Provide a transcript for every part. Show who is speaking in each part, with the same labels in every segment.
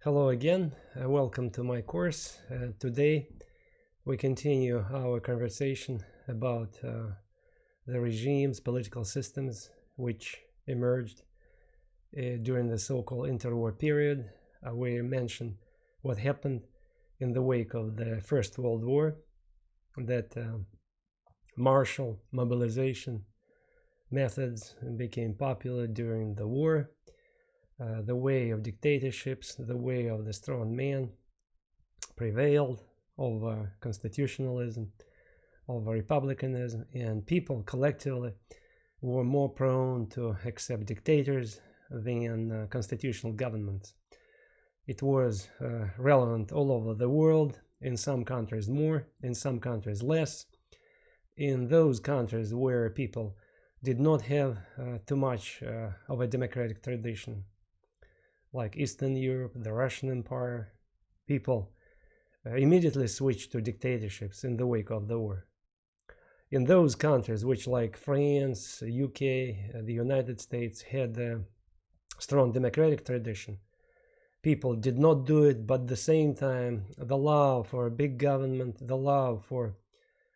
Speaker 1: Hello again, welcome to my course. Today we continue our conversation about the regimes, political systems which emerged during the so-called interwar period. We mentioned what happened in the wake of the First World War, that martial mobilization methods became popular during the war. The way of dictatorships, the way of the strong man prevailed over constitutionalism, over republicanism, and people collectively were more prone to accept dictators than constitutional governments. It was relevant all over the world, in some countries more, in some countries less. In those countries where people did not have too much of a democratic tradition, like Eastern Europe, the Russian Empire, people immediately switched to dictatorships in the wake of the war. In those countries, which like France, UK, the United States had a strong democratic tradition, people did not do it, but at the same time, the love for a big government, the love for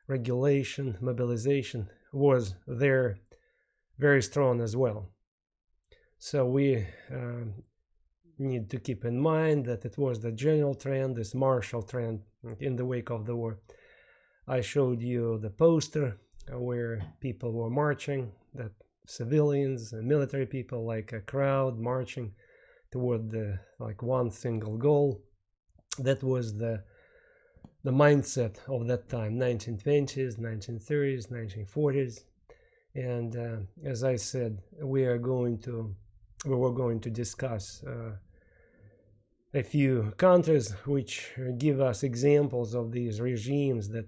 Speaker 1: regulation, mobilization was there very strong as well. So we need to keep in mind that it was the general trend, this martial trend in the wake of the war. I showed you the poster where people were marching, that civilians and military people, like a crowd marching toward the one single goal. That was the mindset of that time, 1920s, 1930s, 1940s. And as I said, we were going to discuss a few countries which give us examples of these regimes that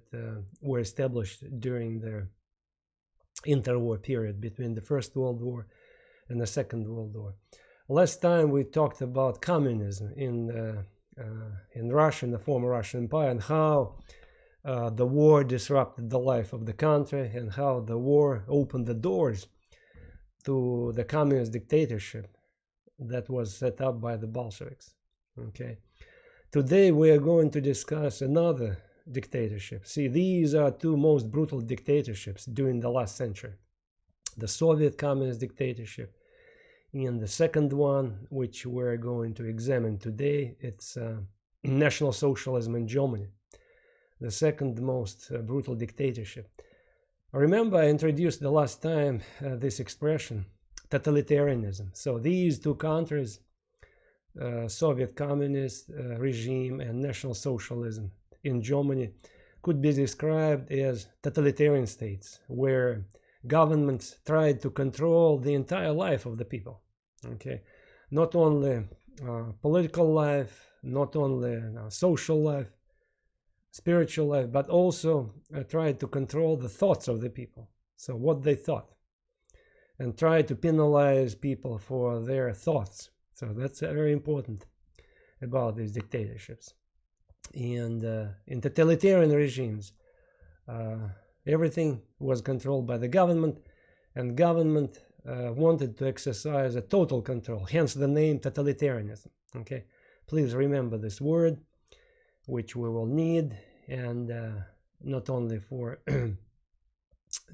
Speaker 1: were established during the interwar period between the First World War and the Second World War. Last time we talked about communism in Russia, in the former Russian Empire, and how the war disrupted the life of the country, and how the war opened the doors to the communist dictatorship that was set up by the Bolsheviks. Okay, today we are going to discuss another dictatorship. See, these are two most brutal dictatorships during the last century: the Soviet communist dictatorship, and the second one, which we're going to examine today, it's National Socialism in Germany, the second most brutal dictatorship. Remember, I introduced the last time this expression, totalitarianism. So these two countries, Soviet communist regime and National Socialism in Germany, could be described as totalitarian states where governments tried to control the entire life of the people. Okay, not only political life, not only social life, spiritual life, but also tried to control the thoughts of the people. So what they thought, and tried to penalize people for their thoughts. So that's very important about these dictatorships. And in totalitarian regimes, everything was controlled by the government, and government wanted to exercise a total control, hence the name totalitarianism. Okay, please remember this word, which we will need, and not only for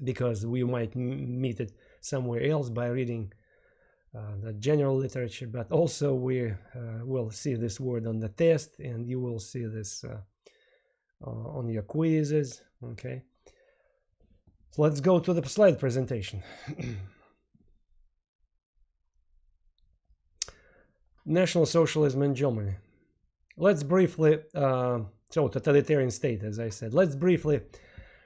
Speaker 1: because we might meet it somewhere else by reading the general literature, but also we will see this word on the test, and you will see this on your quizzes. Okay, so let's go to the slide presentation. National Socialism in Germany. Let's briefly, so totalitarian state, as I said, let's briefly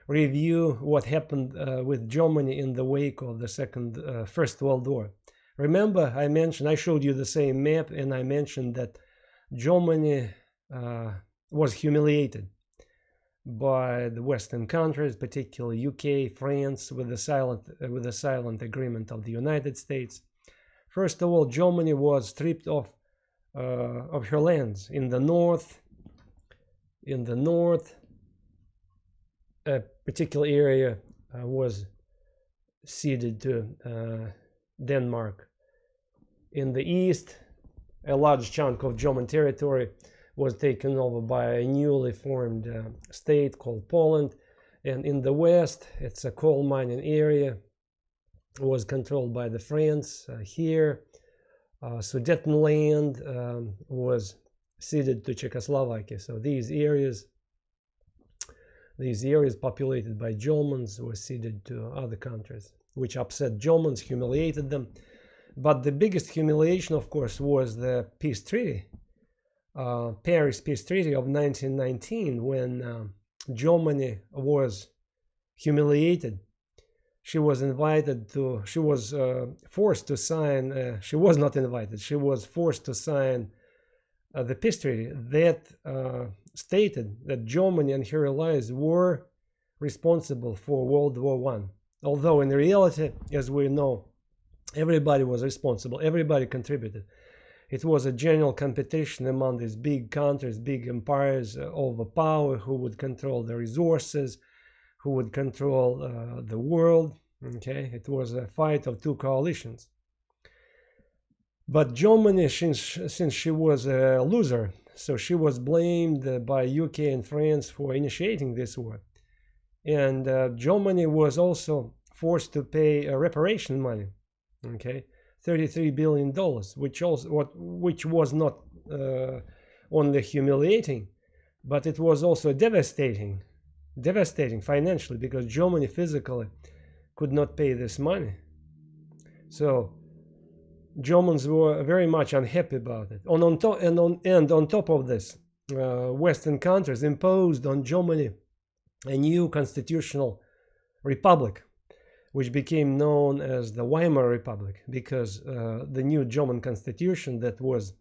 Speaker 1: review what happened with Germany in the wake of the First World War. Remember, I showed you the same map, and I mentioned that Germany was humiliated by the Western countries, particularly UK, France, with the silent agreement of the United States. First of all, Germany was stripped of her lands. In the north, a particular area was ceded to Denmark. In the east, a large chunk of German territory was taken over by a newly formed state called Poland. And in the west, it's a coal mining area, was controlled by the France. Here, Sudetenland was ceded to Czechoslovakia. So these areas populated by Germans were ceded to other countries, which upset Germans, humiliated them. But the biggest humiliation, of course, was the peace treaty, Paris Peace Treaty of 1919, when Germany was humiliated. She was forced to sign, she was not invited, she was forced to sign the peace treaty that stated that Germany and her allies were responsible for World War I. Although in reality, as we know, everybody was responsible, everybody contributed. It was a general competition among these big countries, big empires over power, who would control the resources, who would control the world. Okay, it was a fight of two coalitions. But Germany, since she was a loser, so she was blamed by UK and France for initiating this war. And Germany was also forced to pay reparation money, okay, $33 billion, which was not only humiliating, but it was also devastating financially, because Germany physically could not pay this money. So Germans were very much unhappy about it. On top of this, Western countries imposed on Germany a new constitutional republic, which became known as the Weimar Republic, because the new German constitution that was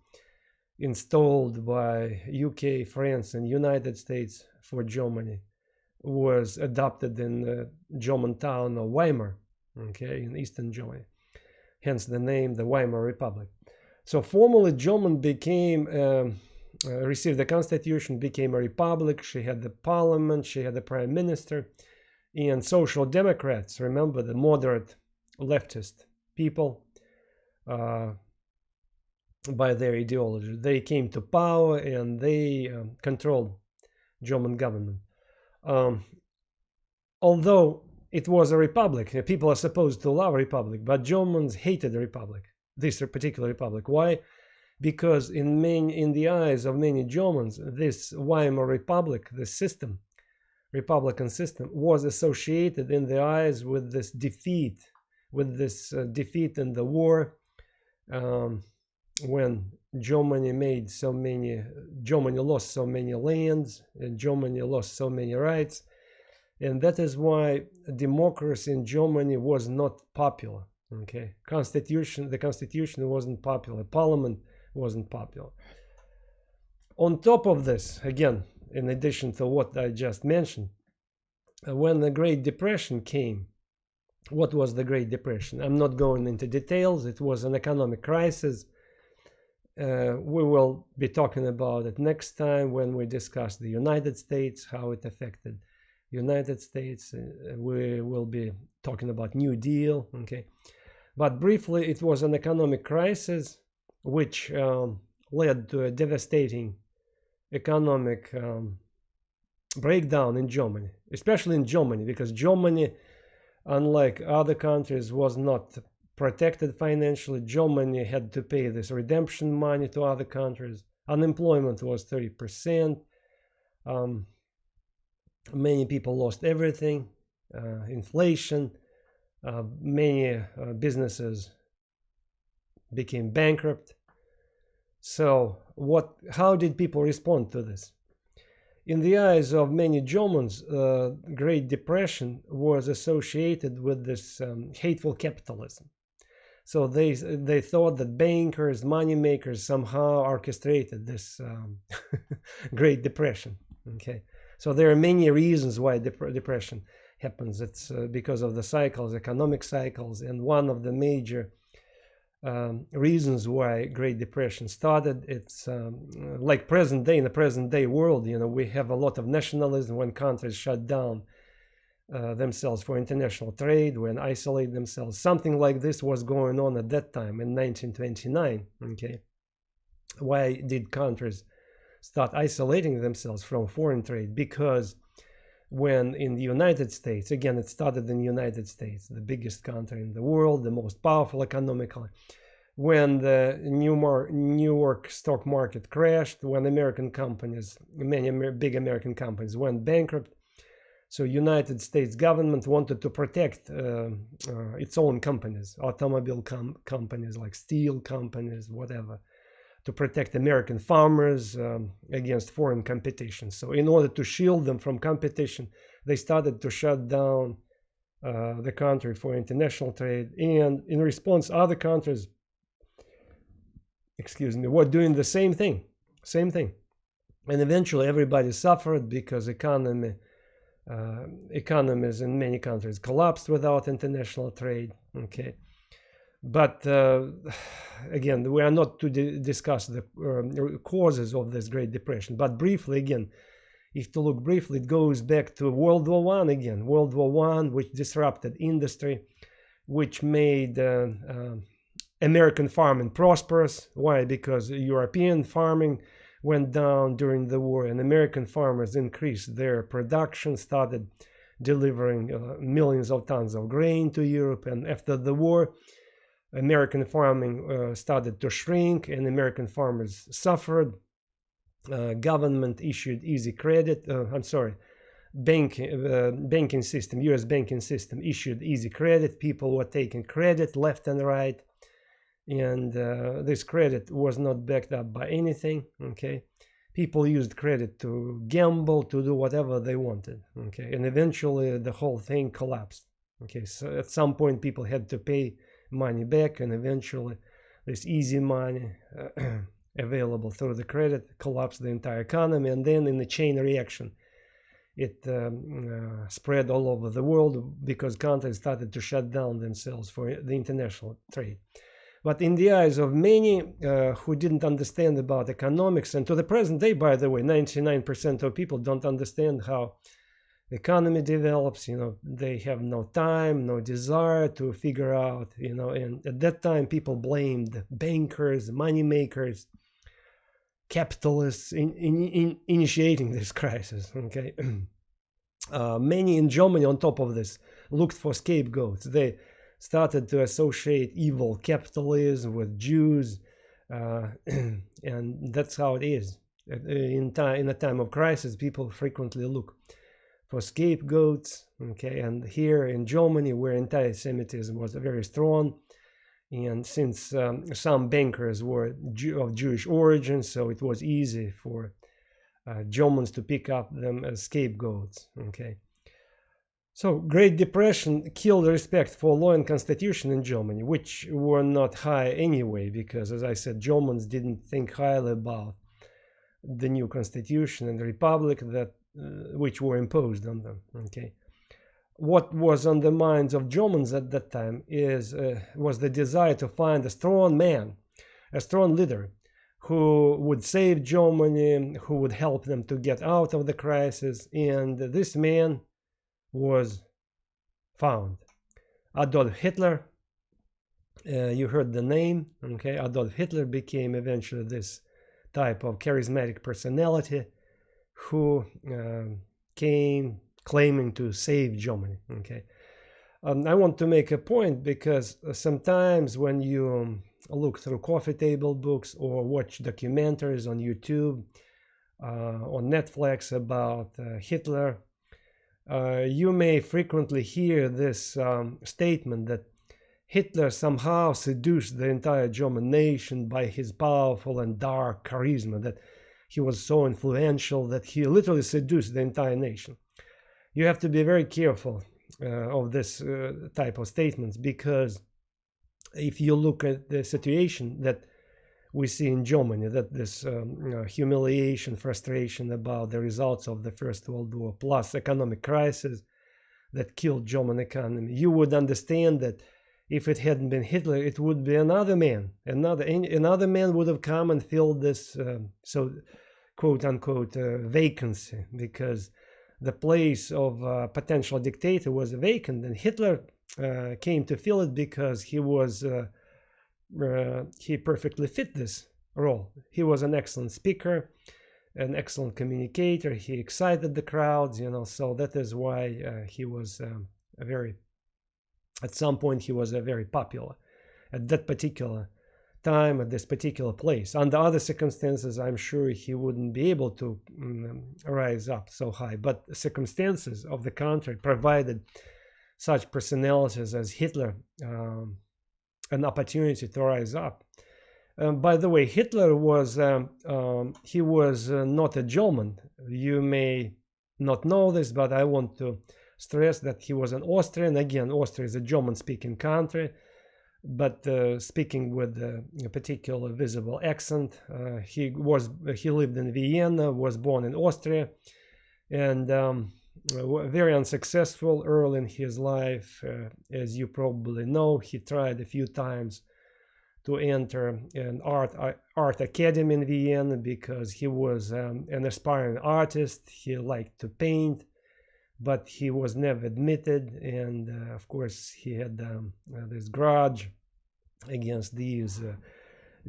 Speaker 1: installed by UK, France, and United States for Germany was adopted in the German town of Weimar, okay, in eastern Germany. Hence the name, the Weimar Republic. So formally, Germany received the constitution, became a republic. She had the parliament, she had the prime minister, and social democrats, remember, the moderate leftist people, by their ideology, they came to power and they controlled German government. Although it was a republic, people are supposed to love a republic, but Germans hated the republic, this particular republic. Why? Because in the eyes of many Germans, this Weimar Republic, this system, republican system, was associated in their eyes with this defeat, in the war, when Germany lost so many lands, and Germany lost so many rights. And that is why democracy in Germany was not popular. Okay, the constitution wasn't popular, parliament wasn't popular. On top of this, again, in addition to what I just mentioned, when the Great Depression came, what was the Great Depression? I'm not going into details. It was an economic crisis. We will be talking about it next time when we discuss the United States, how it affected United States. We will be talking about New Deal, okay? But briefly, it was an economic crisis which led to a devastating economic breakdown in Germany, especially in Germany, because Germany, unlike other countries, was not protected financially. Germany had to pay this redemption money to other countries. Unemployment was 30%. Many people lost everything. Inflation. Many businesses became bankrupt. So how did people respond to this? In the eyes of many Germans, Great Depression was associated with this hateful capitalism. So they thought that bankers, money makers somehow orchestrated this Great Depression. Okay, so there are many reasons why depression happens. It's because of the cycles, economic cycles, and one of the major reasons why Great Depression started, it's like present day, in the present day world, we have a lot of nationalism when countries shut down themselves for international trade, when isolate themselves. Something like this was going on at that time in 1929, okay? Why did countries start isolating themselves from foreign trade? Because when in the United States, again, it started in the United States, the biggest country in the world, the most powerful economically, when the New York stock market crashed, when American companies, many big American companies went bankrupt, so United States government wanted to protect its own companies, automobile companies like steel companies, whatever, to protect American farmers against foreign competition. So in order to shield them from competition, they started to shut down the country for international trade. And in response, other countries, were doing the same thing. And eventually everybody suffered because economies in many countries collapsed without international trade. Okay. But again, we are not to discuss the causes of this Great Depression. But briefly, again, if to look briefly, it goes back to World War I again. World War I, which disrupted industry, which made American farming prosperous. Why? Because European farming went down during the war, and American farmers increased their production, started delivering millions of tons of grain to Europe. And after the war, American farming started to shrink, and American farmers suffered. Government issued easy credit. Banking system, U.S. banking system issued easy credit. People were taking credit left and right, and this credit was not backed up by anything. Okay, people used credit to gamble, to do whatever they wanted. Okay, and eventually the whole thing collapsed. Okay, so at some point people had to pay money back, and eventually this easy money available through the credit collapsed the entire economy. And then in the chain reaction, it spread all over the world because countries started to shut down themselves for the international trade. But in the eyes of many who didn't understand about economics, and to the present day, by the way, 99% of people don't understand how the economy develops. They have no time, no desire to figure out, and at that time people blamed bankers, money makers, capitalists in initiating this crisis. Okay. Many in Germany, on top of this, looked for scapegoats. They started to associate evil capitalism with Jews, and that's how it is. In a time of crisis, people frequently look for scapegoats. Okay, and here in Germany, where anti-Semitism was very strong, and since some bankers were of Jewish origin, so it was easy for Germans to pick up them as scapegoats. Okay, so Great Depression killed respect for law and constitution in Germany, which were not high anyway, because, as I said, Germans didn't think highly about the new constitution and the republic that which were imposed on them. Okay, what was on the minds of Germans at that time was the desire to find a strong man, a strong leader, who would save Germany, who would help them to get out of the crisis. And this man was found. Adolf Hitler. You heard the name. Okay, Adolf Hitler became eventually this type of charismatic personality who came claiming to save Germany. Okay, I want to make a point, because sometimes when you look through coffee table books or watch documentaries on YouTube, on Netflix about Hitler, you may frequently hear this statement that Hitler somehow seduced the entire German nation by his powerful and dark charisma, that he was so influential that he literally seduced the entire nation. You have to be very careful of this type of statements, because if you look at the situation that we see in Germany, that this humiliation, frustration about the results of the First World War, plus economic crisis that killed German economy, you would understand that if it hadn't been Hitler, it would be another man. Another man would have come and filled this so quote-unquote vacancy, because the place of a potential dictator was vacant, and Hitler came to fill it because he perfectly fit this role. He was an excellent speaker, an excellent communicator. He excited the crowds, so that is why he was at some point he was very popular at that particular time, at this particular place. Under other circumstances, I'm sure he wouldn't be able to rise up so high, but circumstances of the country provided such personalities as Hitler an opportunity to rise up. By the way, Hitler was he was not a German. You may not know this, but I want to stress that he was an Austrian. Again, Austria is a German-speaking country, but speaking with a particular visible accent. He lived in Vienna, was born in Austria, and very unsuccessful early in his life. As you probably know, he tried a few times to enter an art academy in Vienna because he was an aspiring artist. He liked to paint, but he was never admitted, and of course he had this grudge against these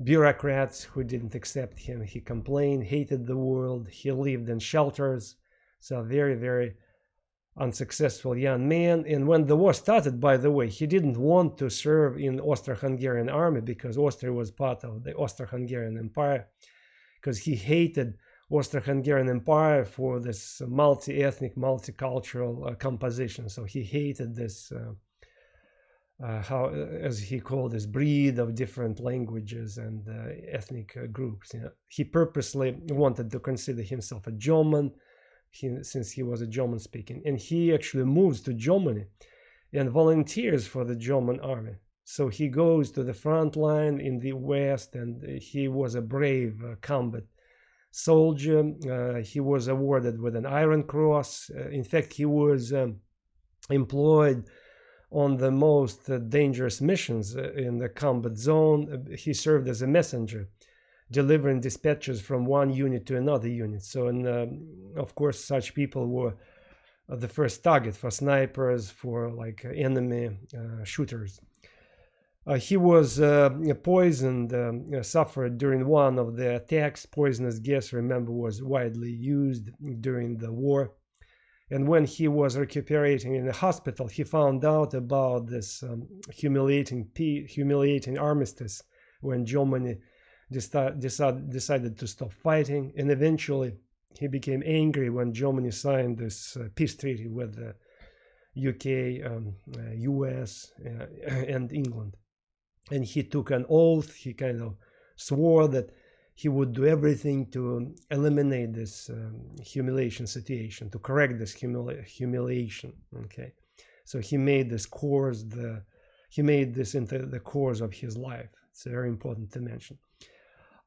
Speaker 1: bureaucrats who didn't accept him. He complained, hated the world. He lived in shelters. So very, very unsuccessful young man. And when the war started, by the way, he didn't want to serve in Austro-Hungarian army because Austria was part of the Austro-Hungarian Empire, because he hated Austro-Hungarian Empire for this multi-ethnic, multicultural composition. So he hated this, how, as he called this, breed of different languages and ethnic groups. He purposely wanted to consider himself a German, since he was a German speaking, and he actually moves to Germany and volunteers for the German army. So he goes to the front line in the West, and he was a brave combat soldier. He was awarded with an Iron Cross. In fact, he was employed on the most dangerous missions in the combat zone. He served as a messenger, delivering dispatches from one unit to another unit. So, of course, such people were the first target for snipers, for like enemy shooters. He was poisoned, suffered during one of the attacks. Poisonous gas, remember, was widely used during the war. And when he was recuperating in the hospital, he found out about this humiliating armistice when Germany decided to stop fighting, and eventually he became angry when Germany signed this peace treaty with the UK, US, and England. And he took an oath. He kind of swore that he would do everything to eliminate this humiliation situation, to correct this humiliation. Okay, so he made this course he made this into the course of his life. It's very important to mention.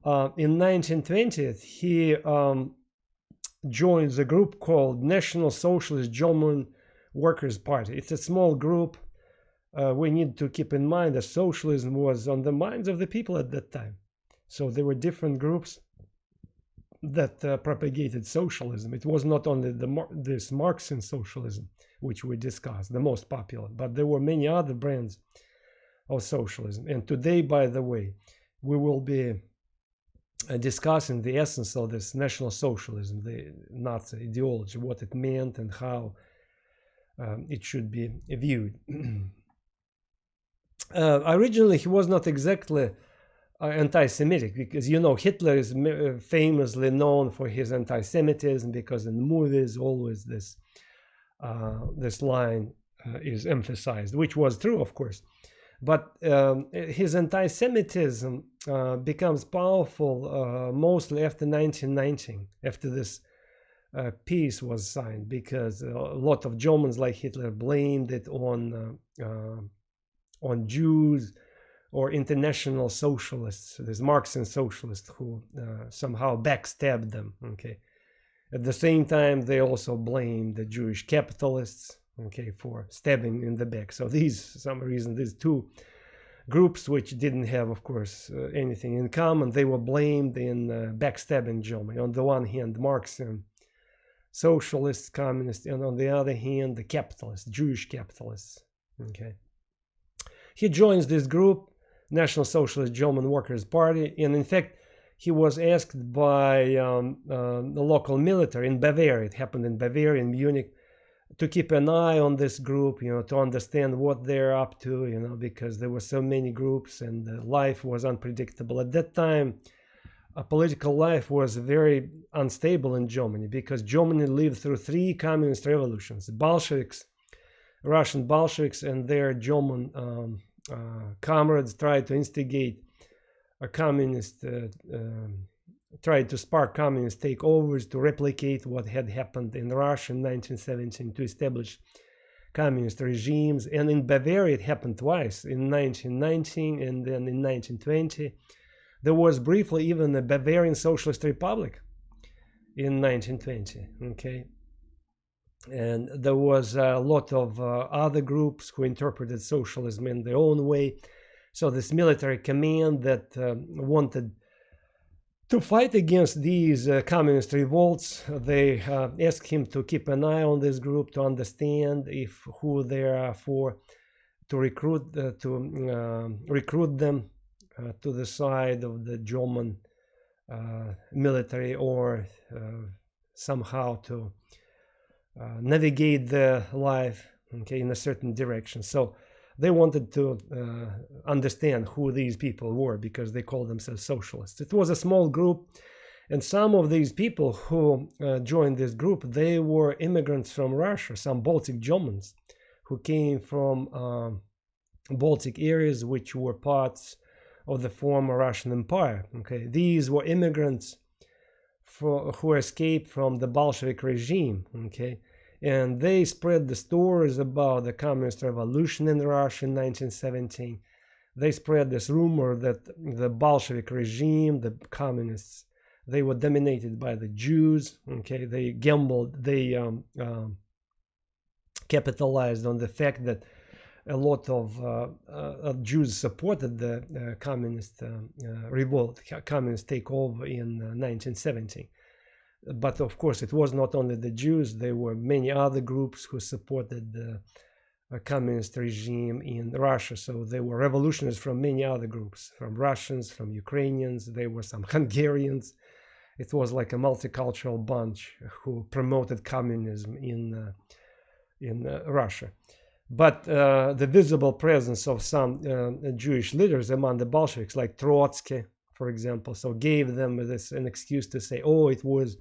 Speaker 1: In 1920, he joins a group called National Socialist German Workers' Party. It's a small group. We need to keep in mind that socialism was on the minds of the people at that time. So there were different groups that propagated socialism. It was not only this Marxian socialism, which we discussed, the most popular, but there were many other brands of socialism. And today, by the way, we will be discussing the essence of this National Socialism, the Nazi ideology, what it meant and how it should be viewed. Originally, he was not exactly anti-Semitic, because Hitler is famously known for his anti-Semitism, because in the movies always this line is emphasized, which was true, of course. But his anti-Semitism becomes powerful mostly after 1919, after this peace was signed, because a lot of Germans, like Hitler, blamed it on Jews or international socialists, these Marxian socialists who somehow backstabbed them. Okay. At the same time, they also blamed the Jewish capitalists, okay, for stabbing in the back. So these two groups, which didn't have, of course, anything in common, they were blamed in backstabbing Germany. On the one hand, Marxian socialists, communists, and on the other hand, the capitalists, Jewish capitalists. Okay. He joins this group, National Socialist German Workers' Party, and in fact, he was asked by the local military in Bavaria. It happened in Bavaria, in Munich, to keep an eye on this group, to understand what they're up to, because there were so many groups and life was unpredictable. At that time, political life was very unstable in Germany because Germany lived through 3 communist revolutions. Bolsheviks, Russian Bolsheviks and their German comrades tried to instigate a communist, tried to spark communist takeovers to replicate what had happened in Russia in 1917 to establish communist regimes. And in Bavaria it happened twice, in 1919 and then in 1920. There was briefly even a Bavarian Socialist Republic in 1920, okay? And there was a lot of other groups who interpreted socialism in their own way. So this military command that wanted to fight against these communist revolts, they asked him to keep an eye on this group to understand who they are for, to recruit them to the side of the German military, or somehow to navigate their life, okay, in a certain direction. So they wanted to understand who these people were because they called themselves socialists. It was a small group, and some of these people who joined this group, they were immigrants from Russia, some Baltic Germans who came from Baltic areas which were parts of the former Russian Empire. Okay, these were immigrants who escaped from the Bolshevik regime. Okay, and they spread the stories about the communist revolution in Russia in 1917. They spread this rumor that the Bolshevik regime, the communists, they were dominated by the Jews. Okay, they gambled, they capitalized on the fact that a lot of Jews supported the communist revolt, communist takeover in 1917. But of course, it was not only the Jews. There were many other groups who supported the communist regime in Russia. So there were revolutionaries from many other groups, from Russians, from Ukrainians. There were some Hungarians. It was like a multicultural bunch who promoted communism in Russia. But the visible presence of some Jewish leaders among the Bolsheviks, like Trotsky, for example, so gave them an excuse to say, oh, it was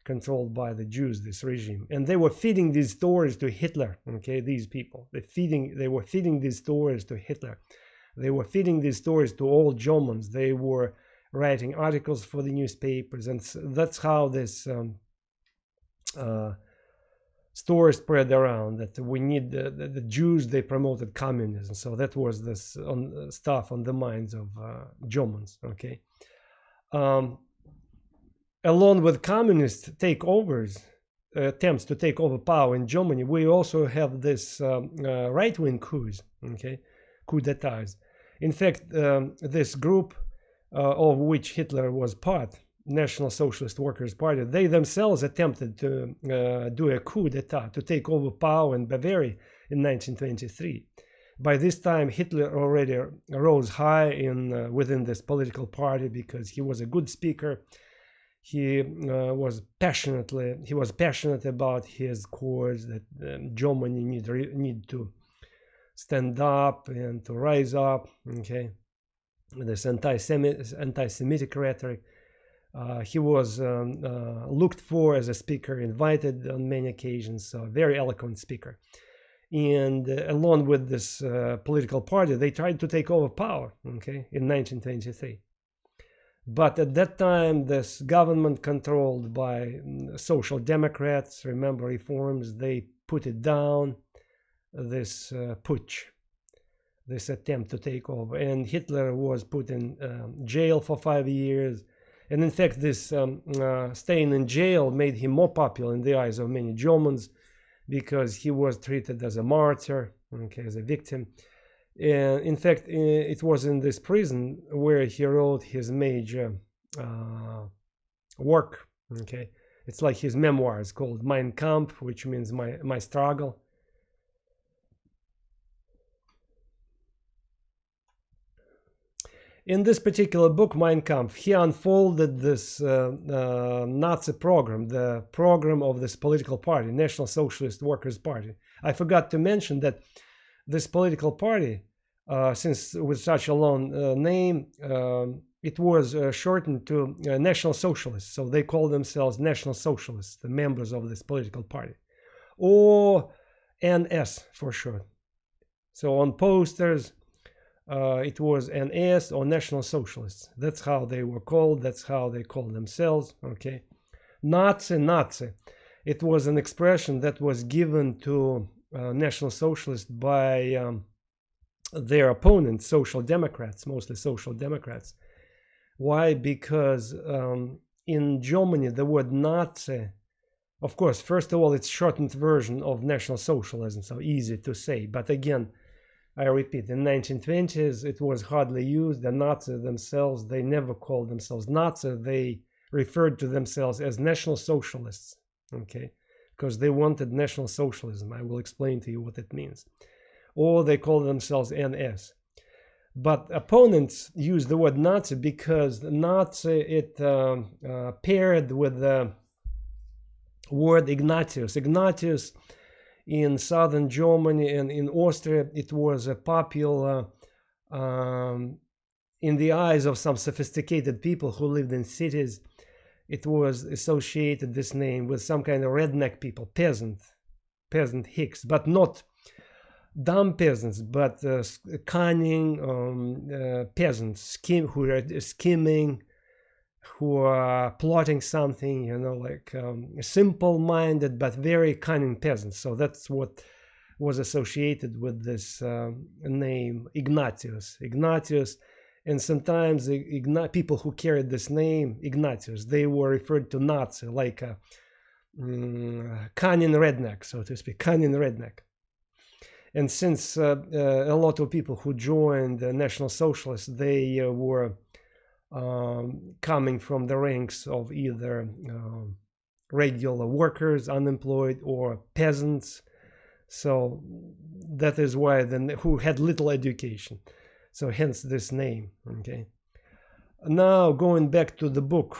Speaker 1: controlled by the Jews, this regime. And they were feeding these stories to Hitler, okay, these people. They were feeding these stories to Hitler. They were feeding these stories to all Germans. They were writing articles for the newspapers, and that's how this story spread around, that we need the Jews, they promoted communism. So that was this stuff on the minds of Germans, okay? Along with communist takeovers, attempts to take over power in Germany, we also have this right-wing coups, okay? Coup d'etats. In fact, this group of which Hitler was part, National Socialist Workers' Party, they themselves attempted to do a coup d'etat to take over power in Bavaria in 1923. By this time, Hitler already rose high within this political party because he was a good speaker. He was passionate about his cause, that Germany need to stand up and to rise up. Okay, this anti-Semitic rhetoric. He was looked for as a speaker, invited on many occasions, so a very eloquent speaker. And along with this political party, they tried to take over power, okay, in 1923. But at that time, this government controlled by Social Democrats, remember reforms, they put it down, this putsch, this attempt to take over. And Hitler was put in jail for 5 years. And in fact, this staying in jail made him more popular in the eyes of many Germans because he was treated as a martyr, okay, as a victim. And in fact, it was in this prison where he wrote his major work, okay. It's like his memoirs called Mein Kampf, which means my struggle. in this particular book, Mein Kampf, he unfolded this Nazi program, the program of this political party, National Socialist Workers' Party. I forgot to mention that this political party, since with such a long name, it was shortened to National Socialists. So they call themselves National Socialists, the members of this political party, or NS for short. So on posters, it was NS or National Socialists. That's how they were called. That's how they called themselves. Okay, Nazi. It was an expression that was given to National Socialists by their opponents, Social Democrats, mostly Social Democrats. Why? Because in Germany, the word Nazi, of course, first of all, it's shortened version of National Socialism, so easy to say. But again, I repeat, in the 1920s, it was hardly used. The Nazis themselves, they never called themselves Nazi. They referred to themselves as National Socialists, okay, because they wanted National Socialism. I will explain to you what it means. Or they called themselves NS. But opponents use the word Nazi because Nazi, it paired with the word Ignatius. Ignatius in southern Germany and in Austria, it was a popular, in the eyes of some sophisticated people who lived in cities, it was associated, this name, with some kind of redneck people, peasant hicks, but not dumb peasants, but cunning peasants, who are scheming, who are plotting something, you know, like simple-minded but very cunning peasants. So that's what was associated with this name, Ignatius. And sometimes people who carried this name, Ignatius, they were referred to Nazi, like a cunning redneck, so to speak, cunning redneck. And since a lot of people who joined the National Socialists, they were coming from the ranks of either regular workers, unemployed, or peasants. So that is why who had little education. So hence this name. Okay. Now going back to the book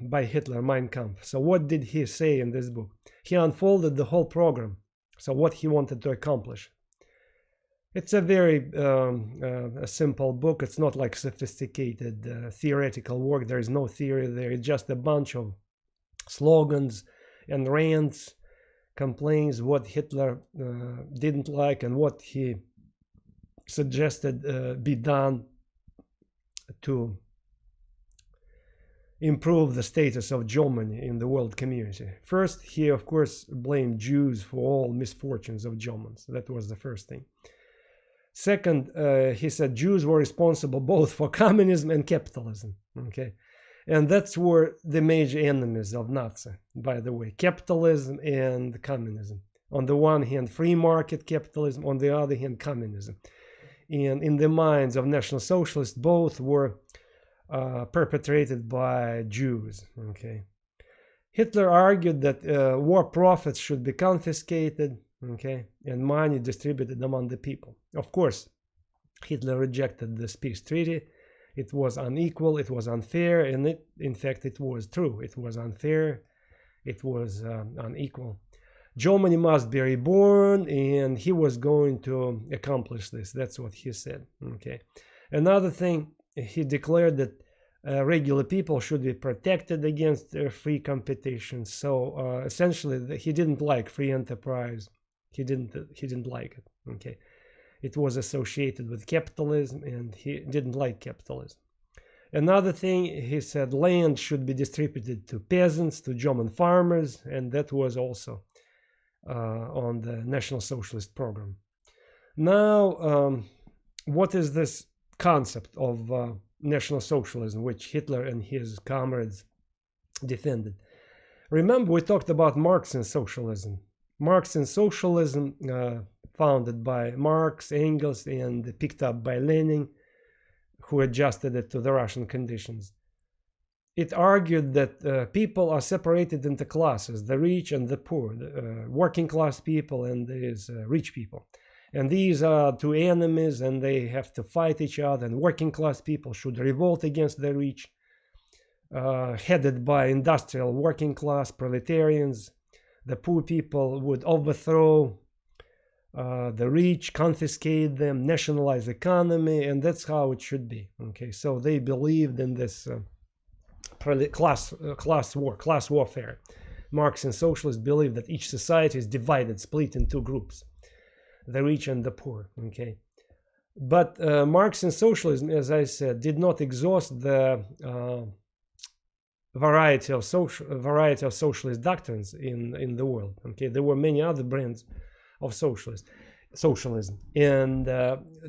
Speaker 1: by Hitler, Mein Kampf. So what did he say in this book? He unfolded the whole program. So what he wanted to accomplish. It's a very a simple book. It's not like sophisticated theoretical work. There is no theory there. It's just a bunch of slogans and rants, complaints, what Hitler didn't like and what he suggested be done to improve the status of Germany in the world community. First, he of course blamed Jews for all misfortunes of Germans. That was the first thing. Second, he said Jews were responsible both for communism and capitalism. Okay, and that's were the major enemies of Nazi, by the way, capitalism and communism. On the one hand, free market capitalism, on the other hand, communism. And in the minds of National Socialists, both were perpetrated by Jews. Okay, Hitler argued that war profits should be confiscated, okay, and money distributed among the people. Of course, Hitler rejected this peace treaty. It was unequal, it was unfair, and in fact, it was true. It was unfair, it was unequal. Germany must be reborn, and he was going to accomplish this. That's what he said. Okay. Another thing, he declared that regular people should be protected against free competition. So essentially, he didn't like free enterprise. He didn't like it. Okay, it was associated with capitalism, and he didn't like capitalism. Another thing, he said land should be distributed to peasants, to German farmers, and that was also on the National Socialist program. Now, what is this concept of National Socialism, which Hitler and his comrades defended? Remember, we talked about Marxian socialism. Marxian socialism, founded by Marx, Engels, and picked up by Lenin, who adjusted it to the Russian conditions. It argued that people are separated into classes, the rich and the poor, the working class people and these rich people. And these are two enemies, and they have to fight each other, and working class people should revolt against the rich, headed by industrial working class proletarians. The poor people would overthrow the rich, confiscate them, nationalize the economy, and that's how it should be. Okay, so they believed in this class warfare. Marx and socialists believe that each society is divided, split in two groups, the rich and the poor. Okay, but Marx and socialism, as I said, did not exhaust the variety of socialist doctrines in the world. Okay, there were many other brands of socialism, and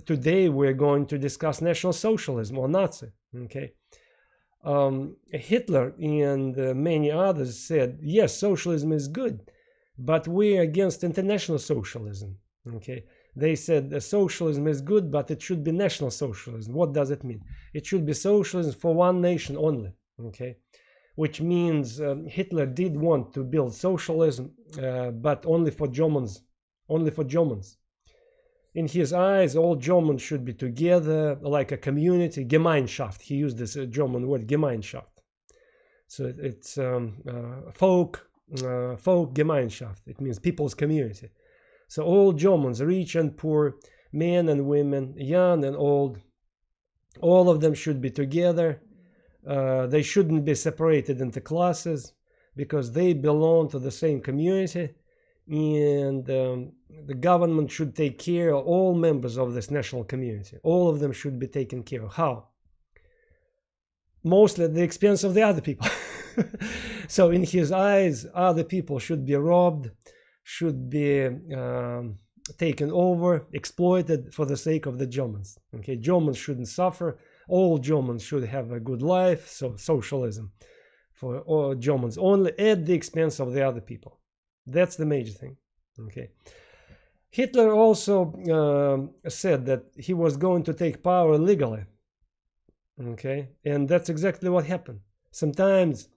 Speaker 1: today we're going to discuss National Socialism, or Nazi. Okay, Hitler and many others said, yes, socialism is good, but we're against international socialism. Okay, they said socialism is good, but it should be national socialism. What does it mean? It should be socialism for one nation only. Okay, which means Hitler did want to build socialism, but only for Germans. Only for Germans. In his eyes, all Germans should be together like a community, Gemeinschaft. He used this German word, Gemeinschaft. So it's folk Gemeinschaft. It means people's community. So all Germans, rich and poor, men and women, young and old, all of them should be together. They shouldn't be separated into classes because they belong to the same community. And the government should take care of all members of this national community. All of them should be taken care of. How? Mostly at the expense of the other people. So in his eyes, other people should be robbed, should be taken over, exploited for the sake of the Germans. Okay, Germans shouldn't suffer. All Germans should have a good life. So socialism for all Germans only at the expense of the other people. That's the major thing. Okay. Hitler also said that he was going to take power legally. Okay, and that's exactly what happened. Sometimes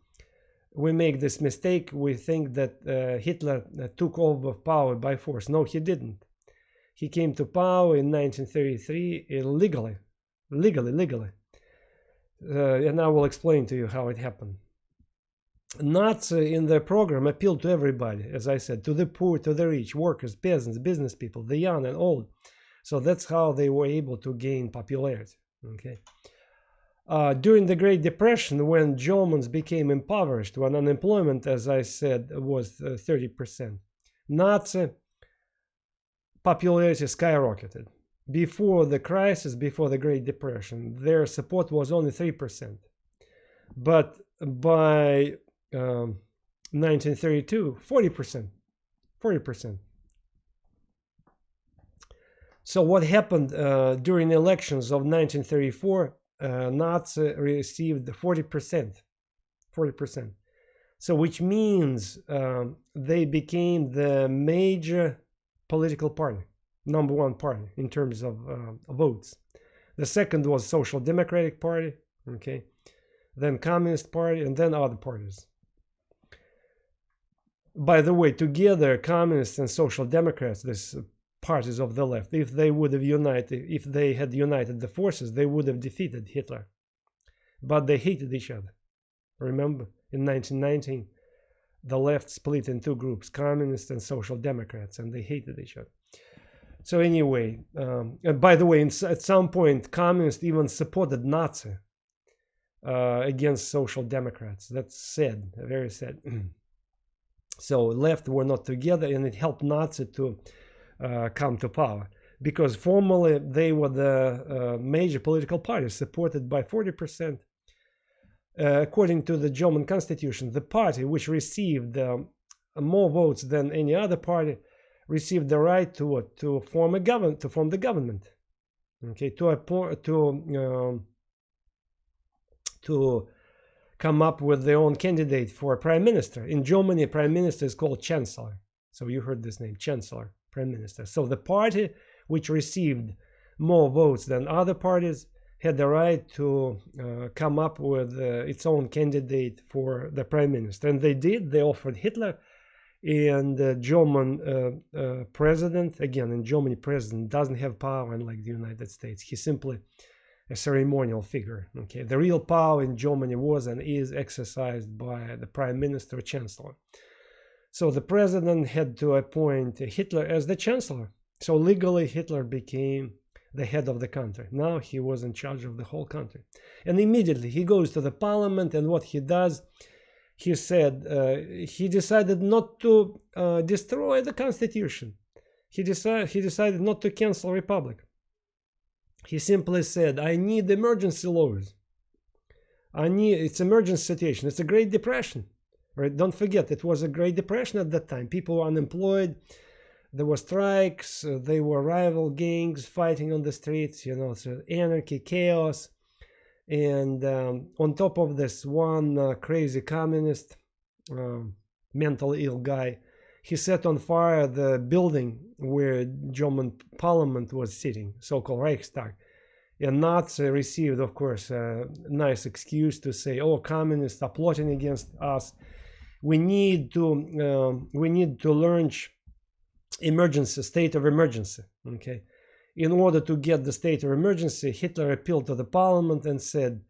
Speaker 1: we make this mistake. We think that Hitler took over power by force. No, he didn't. He came to power in 1933 legally. And I will explain to you how it happened. Nazi in their program appealed to everybody, as I said, to the poor, to the rich, workers, peasants, business people, the young and old. So that's how they were able to gain popularity. Okay. During the Great Depression, when Germans became impoverished, when unemployment, as I said, was 30%, Nazi popularity skyrocketed. Before the crisis, before the Great Depression, their support was only 3%. But by 1932, 40%. So what happened during elections of 1934? Nazi received 40%. So which means they became the major political party, number one party in terms of votes. The second was Social Democratic Party, okay, then Communist Party, and then other parties. By the way, together, Communists and Social Democrats, these parties of the left, if they had united the forces, they would have defeated Hitler. But they hated each other. Remember, in 1919, the left split in two groups, Communists and Social Democrats, and they hated each other. So anyway, and by the way, at some point, Communists even supported Nazi against Social Democrats. That's sad, very sad. So left were not together, and it helped Nazi to come to power, because formally they were the major political party, supported by 40%. According to the German constitution, the party which received more votes than any other party received the right to form a government, to form the government, okay, to come up with their own candidate for a prime minister. In Germany, prime minister is called chancellor. So you heard this name, chancellor, prime minister. So the party which received more votes than other parties had the right to come up with its own candidate for the prime minister. And they did. They offered Hitler, And German president, again, in Germany, president doesn't have power unlike the United States. He's simply a ceremonial figure. Okay, the real power in Germany was and is exercised by the prime minister or chancellor. So the president had to appoint Hitler as the chancellor. So legally, Hitler became the head of the country. Now he was in charge of the whole country. And immediately he goes to the parliament, and what he does, he said, he decided not to destroy the constitution. He decided not to cancel republic. He simply said, I need emergency laws. It's emergency situation. It's a Great Depression. Right? Don't forget, it was a Great Depression at that time. People were unemployed. There were strikes. There were rival gangs fighting on the streets. So anarchy, chaos. And on top of this, one crazy communist, mentally ill guy, he set on fire the building where German parliament was sitting, so-called Reichstag. And Nazi received, of course, a nice excuse to say, "Oh, communists are plotting against us. We need to launch state of emergency." Okay. In order to get the state of emergency, Hitler appealed to the parliament and said,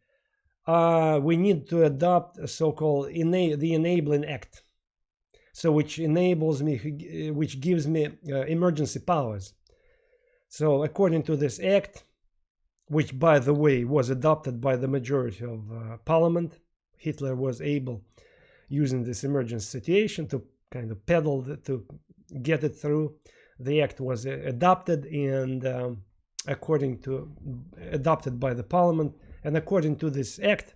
Speaker 1: we need to adopt a so-called the Enabling Act, so which gives me emergency powers. So according to this act, which by the way was adopted by the majority of parliament, Hitler was able, using this emergency situation, to kind of to get it through. The act was adopted and adopted by the parliament. And according to this act,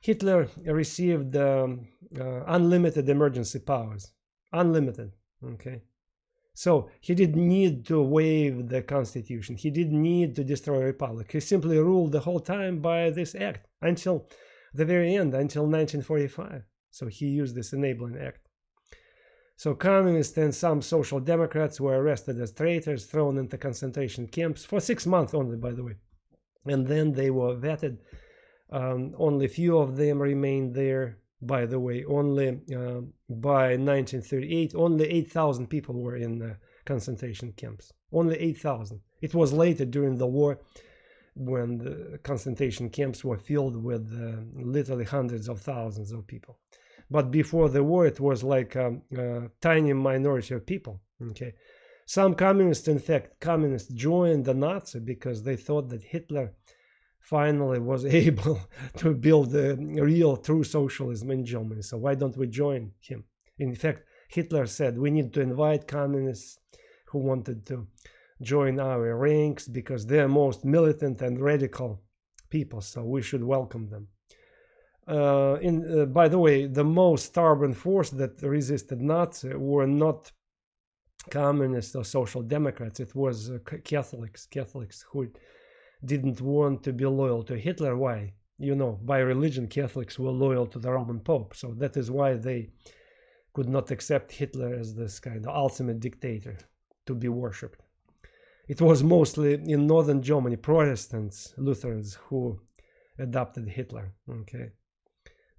Speaker 1: Hitler received unlimited emergency powers. Unlimited. Okay. So he didn't need to waive the constitution. He didn't need to destroy a republic. He simply ruled the whole time by this act until the very end, until 1945. So he used this enabling act. So communists and some social democrats were arrested as traitors, thrown into concentration camps for 6 months only, by the way. And then they were vetted. Only few of them remained there, by the way. Only by 1938, only 8,000 people were in concentration camps. Only 8,000. It was later during the war when the concentration camps were filled with literally hundreds of thousands of people. But before the war, it was like a tiny minority of people. Okay, some communists, in fact, joined the Nazi because they thought that Hitler finally was able to build a real, true socialism in Germany. So why don't we join him? In fact, Hitler said we need to invite communists who wanted to join our ranks because they're most militant and radical people. So we should welcome them. By the way, the most stubborn force that resisted Nazi were not communists or social democrats. It was Catholics who didn't want to be loyal to Hitler. Why? By religion, Catholics were loyal to the Roman Pope. So that is why they could not accept Hitler as this kind of ultimate dictator to be worshipped. It was mostly in northern Germany, Protestants, Lutherans, who adopted Hitler. Okay.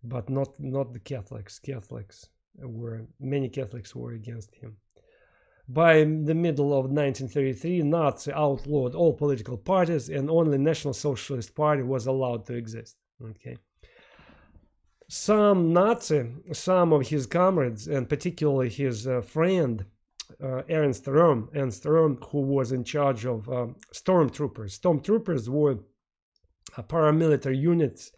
Speaker 1: But not the Catholics. Many Catholics were against him. By the middle of 1933, Nazi outlawed all political parties, and only National Socialist Party was allowed to exist. Okay. Some of his comrades, and particularly his friend Ernst Röhm, who was in charge of stormtroopers. Stormtroopers were paramilitary units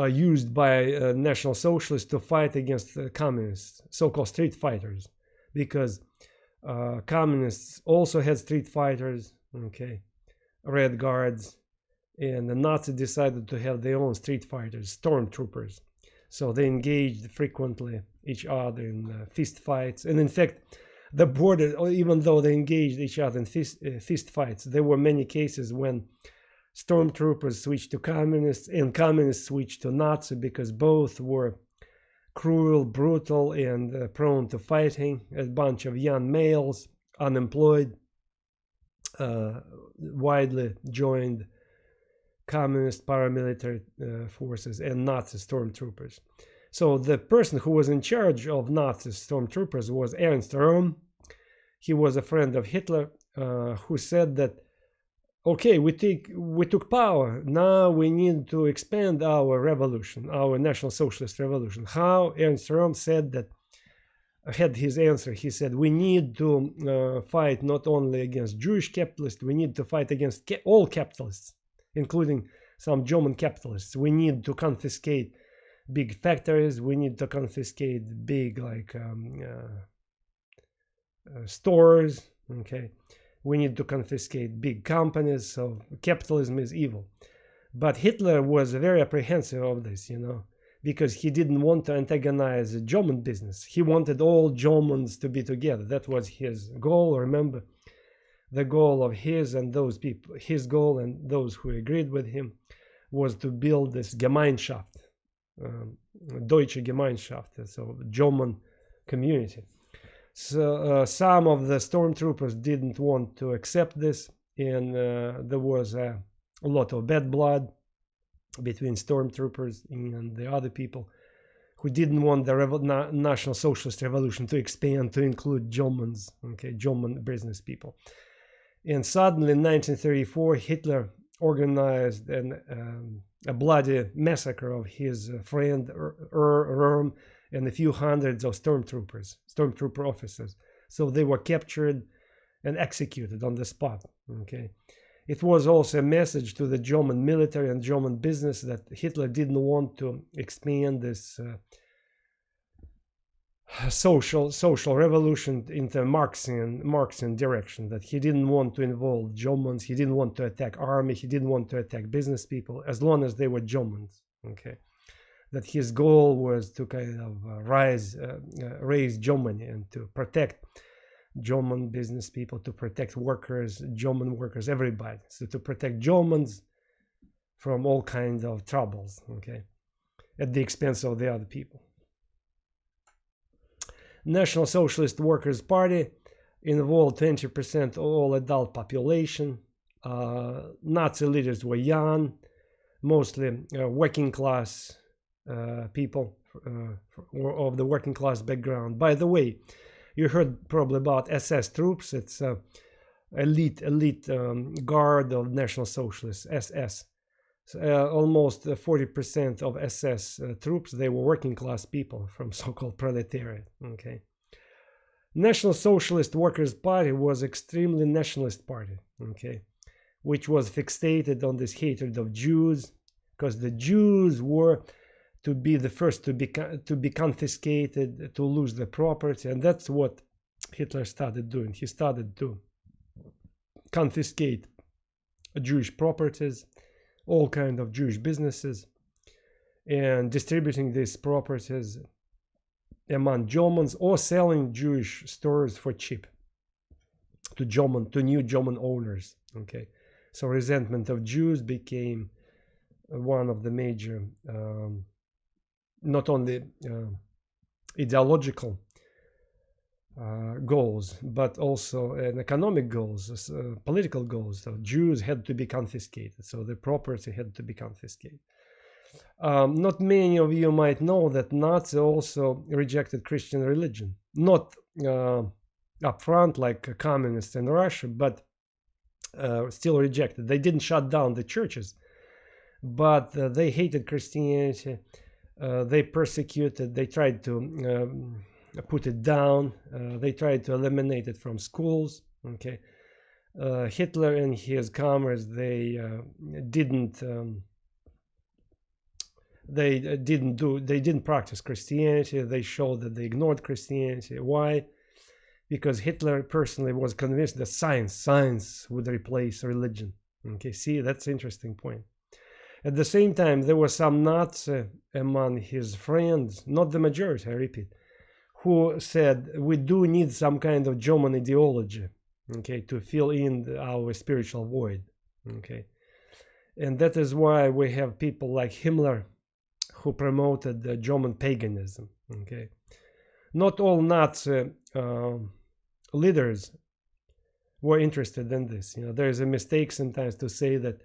Speaker 1: used by National Socialists to fight against communists, so-called street fighters, because communists also had street fighters, okay, Red Guards, and the Nazis decided to have their own street fighters, stormtroopers. So they engaged frequently each other in fist fights, and in fact, the border, even though they engaged each other in fist fights, there were many cases when stormtroopers switched to communists and communists switched to Nazi because both were cruel, brutal, and prone to fighting. A bunch of young males, unemployed, widely joined communist paramilitary forces and Nazi stormtroopers. So the person who was in charge of Nazi stormtroopers was Ernst Röhm. He was a friend of Hitler, who said that, okay, we took power. Now we need to expand our revolution, our National Socialist revolution. How? Ernst Röhm said that, had his answer. He said, we need to fight not only against Jewish capitalists, we need to fight against all capitalists, including some German capitalists. We need to confiscate big factories. We need to confiscate big stores. Okay, we need to confiscate big companies. So capitalism is evil. But Hitler was very apprehensive of this, because he didn't want to antagonize the German business. He wanted all Germans to be together. That was his goal. Remember, the goal of his and those people, his goal and those who agreed with him, was to build this Gemeinschaft, Deutsche Gemeinschaft, so German community. So some of the stormtroopers didn't want to accept this, and there was a lot of bad blood between stormtroopers and the other people who didn't want the National Socialist Revolution to expand to include Germans, okay, German business people. And suddenly in 1934, Hitler organized a bloody massacre of his friend Röhm and a few hundreds of stormtrooper officers. So they were captured and executed on the spot. Okay, it was also a message to the German military and German business that Hitler didn't want to expand this social revolution into Marxian direction, that he didn't want to involve Germans, he didn't want to attack army, he didn't want to attack business people, as long as they were Germans. Okay, that his goal was to kind of raise Germany and to protect German business people, to protect workers, German workers, everybody. So to protect Germans from all kinds of troubles, okay, at the expense of the other people. National Socialist Workers' Party involved 20% of all adult population. Nazi leaders were young, mostly working class people of the working class background. By the way, you heard probably about SS troops. It's elite guard of National Socialists, SS. Almost 40% of SS troops, they were working class people from so-called proletariat. Okay, National Socialist Workers' Party was extremely nationalist party. Okay, which was fixated on this hatred of Jews, because the Jews were to be the first to be confiscated, to lose their property, and that's what Hitler started doing. He started to confiscate Jewish properties, all kinds of Jewish businesses, and distributing these properties among Germans or selling Jewish stores for cheap to new German owners. Okay, so resentment of Jews became one of the major, not only ideological goals, but also an economic goals, political goals. So Jews had to be confiscated, so the property had to be confiscated. Not many of you might know that Nazis also rejected Christian religion, not up front like communists in Russia, but still rejected. They didn't shut down the churches, but they hated Christianity. They persecuted, they tried to put it down, they tried to eliminate it from schools. Okay, Hitler and his comrades, they didn't practice Christianity. They showed that they ignored Christianity. Why? Because Hitler personally was convinced that science would replace religion. Okay, see, that's an interesting point. At the same time, there were some Nazis among his friends, not the majority, I repeat, who said we do need some kind of German ideology, okay, to fill in our spiritual void. Okay, and that is why we have people like Himmler who promoted the German paganism. Okay, not all Nazi leaders were interested in this. There is a mistake sometimes to say that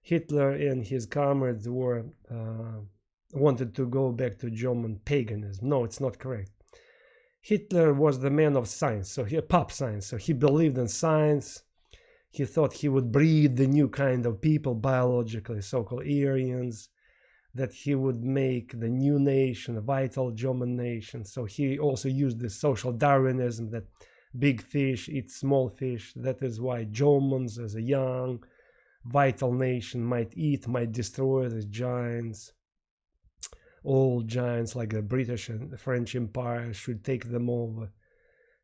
Speaker 1: Hitler and his comrades were wanted to go back to German paganism. No, it's not correct. Hitler was the man of science, so he pop science. So he believed in science. He thought he would breed the new kind of people biologically, so-called Aryans, that he would make the new nation, a vital German nation. So he also used this social Darwinism that big fish eat small fish. That is why Germans, as a young, vital nation, might destroy the giants. Old giants like the British and the French Empire should take them over.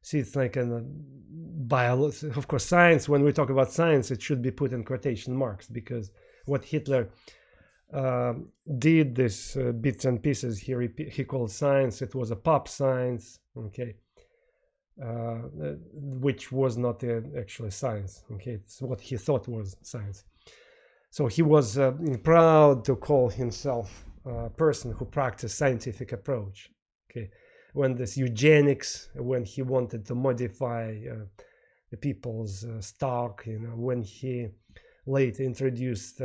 Speaker 1: See, it's like a biology. Of course, science, when we talk about science, it should be put in quotation marks, because what Hitler did, this bits and pieces he called science, it was a pop science, okay, which was not actually science, okay, it's what he thought was science. So he was proud to call himself a person who practiced scientific approach, okay. When this eugenics, when he wanted to modify the people's stock, when he later introduced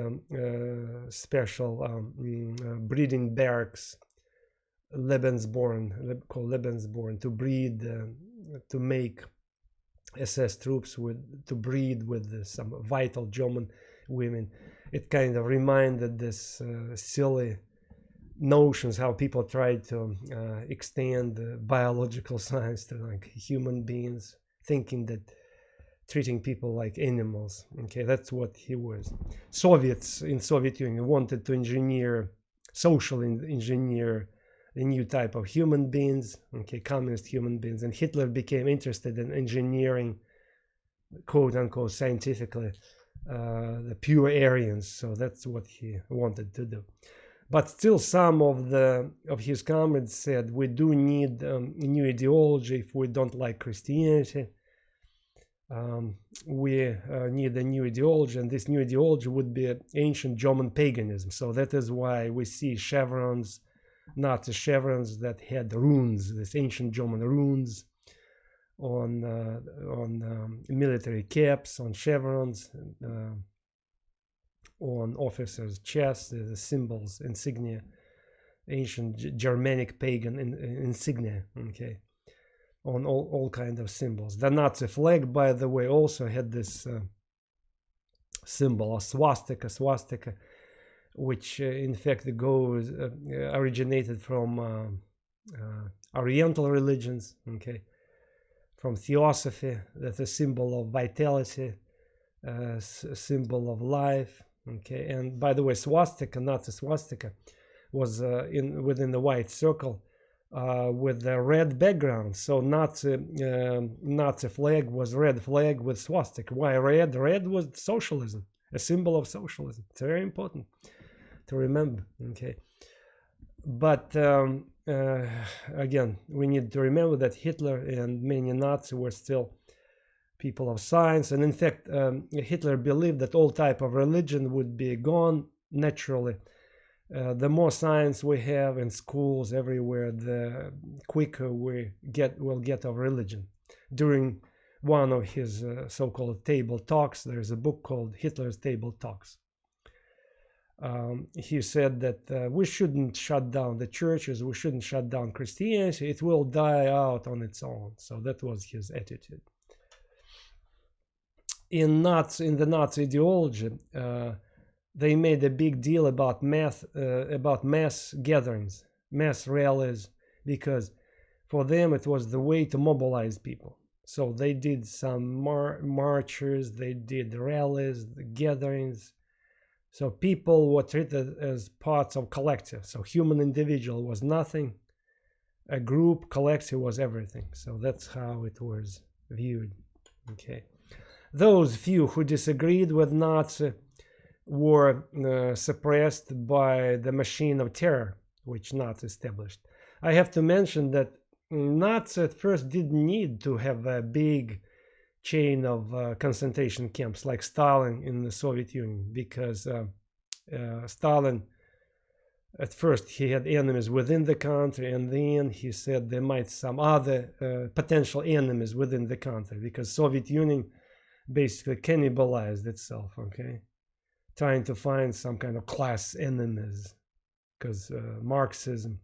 Speaker 1: special breeding barracks, called Lebensborn, to breed, to make SS troops to breed with some vital German women. It kind of reminded this silly notions how people try to extend biological science to like human beings, thinking that treating people like animals. Okay, that's what he was. Soviets in Soviet Union wanted to socially engineer a new type of human beings, okay, communist human beings, and Hitler became interested in engineering, quote unquote, scientifically, the pure Aryans. So that's what he wanted to do. But still, some of his comrades said we do need a new ideology. If we don't like Christianity, we need a new ideology, and this new ideology would be ancient German paganism. So that is why we see chevrons, Nazi chevrons that had runes, this ancient German runes on military caps, on chevrons, on officers' chests, the symbols, insignia, ancient Germanic pagan insignia, okay, on all kind of symbols. The Nazi flag, by the way, also had this symbol, a swastika, which in fact originated from Oriental religions, okay, from theosophy. That's a symbol of vitality, a symbol of life. Okay, and by the way, Nazi swastika, was within the white circle with the red background. So Nazi flag was red flag with swastika. Why red? Red was socialism, a symbol of socialism. It's very important to remember. Okay, but again, we need to remember that Hitler and many Nazis were still people of science, and in fact Hitler believed that all type of religion would be gone naturally. The more science we have in schools everywhere, the quicker we'll get of religion. During one of his so-called table talks, there's a book called Hitler's Table Talks. He said that we shouldn't shut down the churches, we shouldn't shut down Christianity, it will die out on its own. So that was his attitude. In the Nazi ideology, they made a big deal about mass gatherings, mass rallies, because for them it was the way to mobilize people. So they did some marches, they did rallies, gatherings. So people were treated as parts of collective. So human individual was nothing, a group, collective was everything. So that's how it was viewed. Okay. Those few who disagreed with Nazi were suppressed by the machine of terror which Nazi established. I have to mention that Nazi at first didn't need to have a big chain of concentration camps like Stalin in the Soviet Union, because Stalin, at first he had enemies within the country, and then he said there might some other potential enemies within the country, because Soviet Union basically cannibalized itself, okay, trying to find some kind of class enemies because Marxism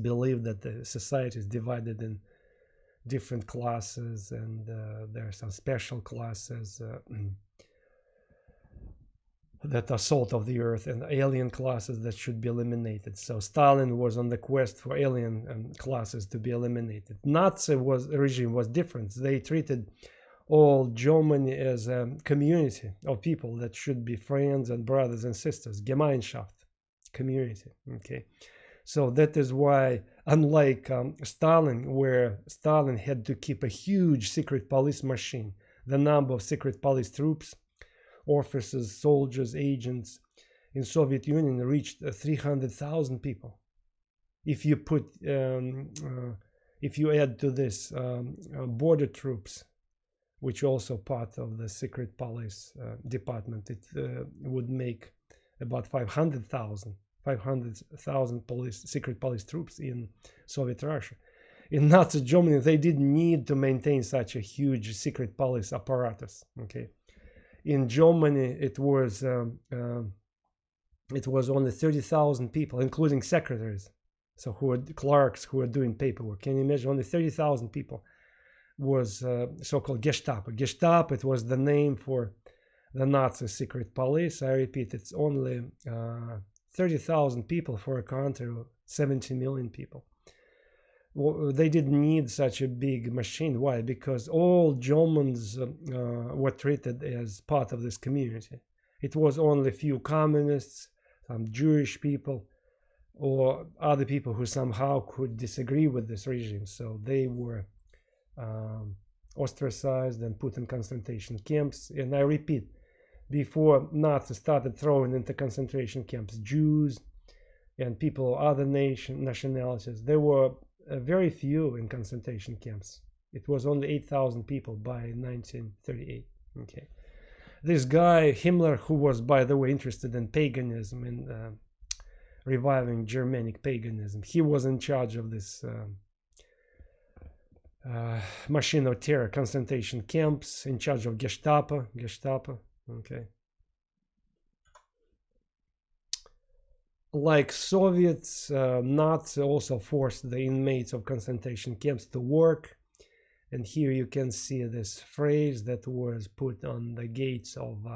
Speaker 1: believed that the society is divided in different classes, and there are some special classes that are salt of the earth, and alien classes that should be eliminated. So Stalin was on the quest for alien classes to be eliminated. Nazi regime was different. They treated all Germany as a community of people that should be friends and brothers and sisters, Gemeinschaft, community. Okay, so that is why, unlike Stalin, where Stalin had to keep a huge secret police machine, the number of secret police troops, officers, soldiers, agents in Soviet Union reached 300,000 people. If you put, if you add to this border troops, which also part of the secret police department, it would make about 500,000 secret police troops in Soviet Russia. In Nazi Germany, they didn't need to maintain such a huge secret police apparatus. Okay. In Germany, it was only 30,000 people, including secretaries, so who were clerks who were doing paperwork. Can you imagine? Only 30,000 people was so-called Gestapo. Gestapo, it was the name for the Nazi secret police. I repeat, it's only 30,000 people for a country of 70 million people. They didn't need such a big machine. Why? Because all Germans were treated as part of this community. It was only a few communists, some Jewish people, or other people who somehow could disagree with this regime. So they were ostracized and put in concentration camps. And I repeat, before Nazis started throwing into concentration camps Jews and people of other nationalities, there were very few in concentration camps. It was only 8,000 people by 1938. Okay, this guy Himmler, who was, by the way, interested in paganism and reviving Germanic paganism, he was in charge of this machine of terror, concentration camps, in charge of Gestapo. Okay. Like Soviets, Nazis also forced the inmates of concentration camps to work. And here you can see this phrase that was put on the gates of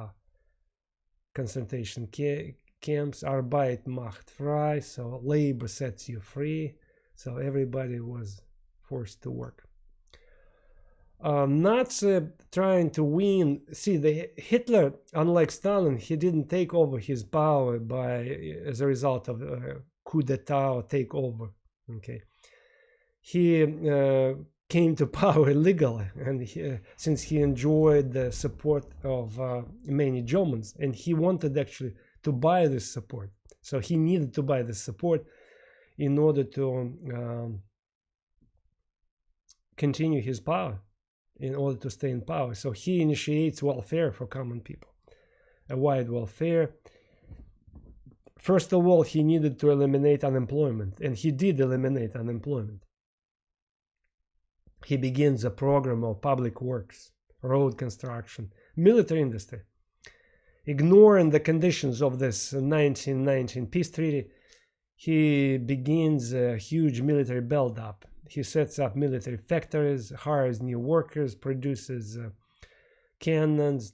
Speaker 1: concentration camps: Arbeit macht frei, so labor sets you free. So everybody was forced to work. Nazi trying to win. See, Hitler, unlike Stalin, he didn't take over his power as a result of coup d'etat or takeover. Okay, he came to power illegally, and since he enjoyed the support of many Germans, and he wanted actually to buy this support, so he needed to buy this support in order to continue his power, in order to stay in power. So he initiates welfare for common people, a wide welfare. First of all, he needed to eliminate unemployment, and he did eliminate unemployment. He begins a program of public works, road construction, military industry. Ignoring the conditions of this 1919 peace treaty, he begins a huge military build-up. He sets up military factories, hires new workers, produces cannons,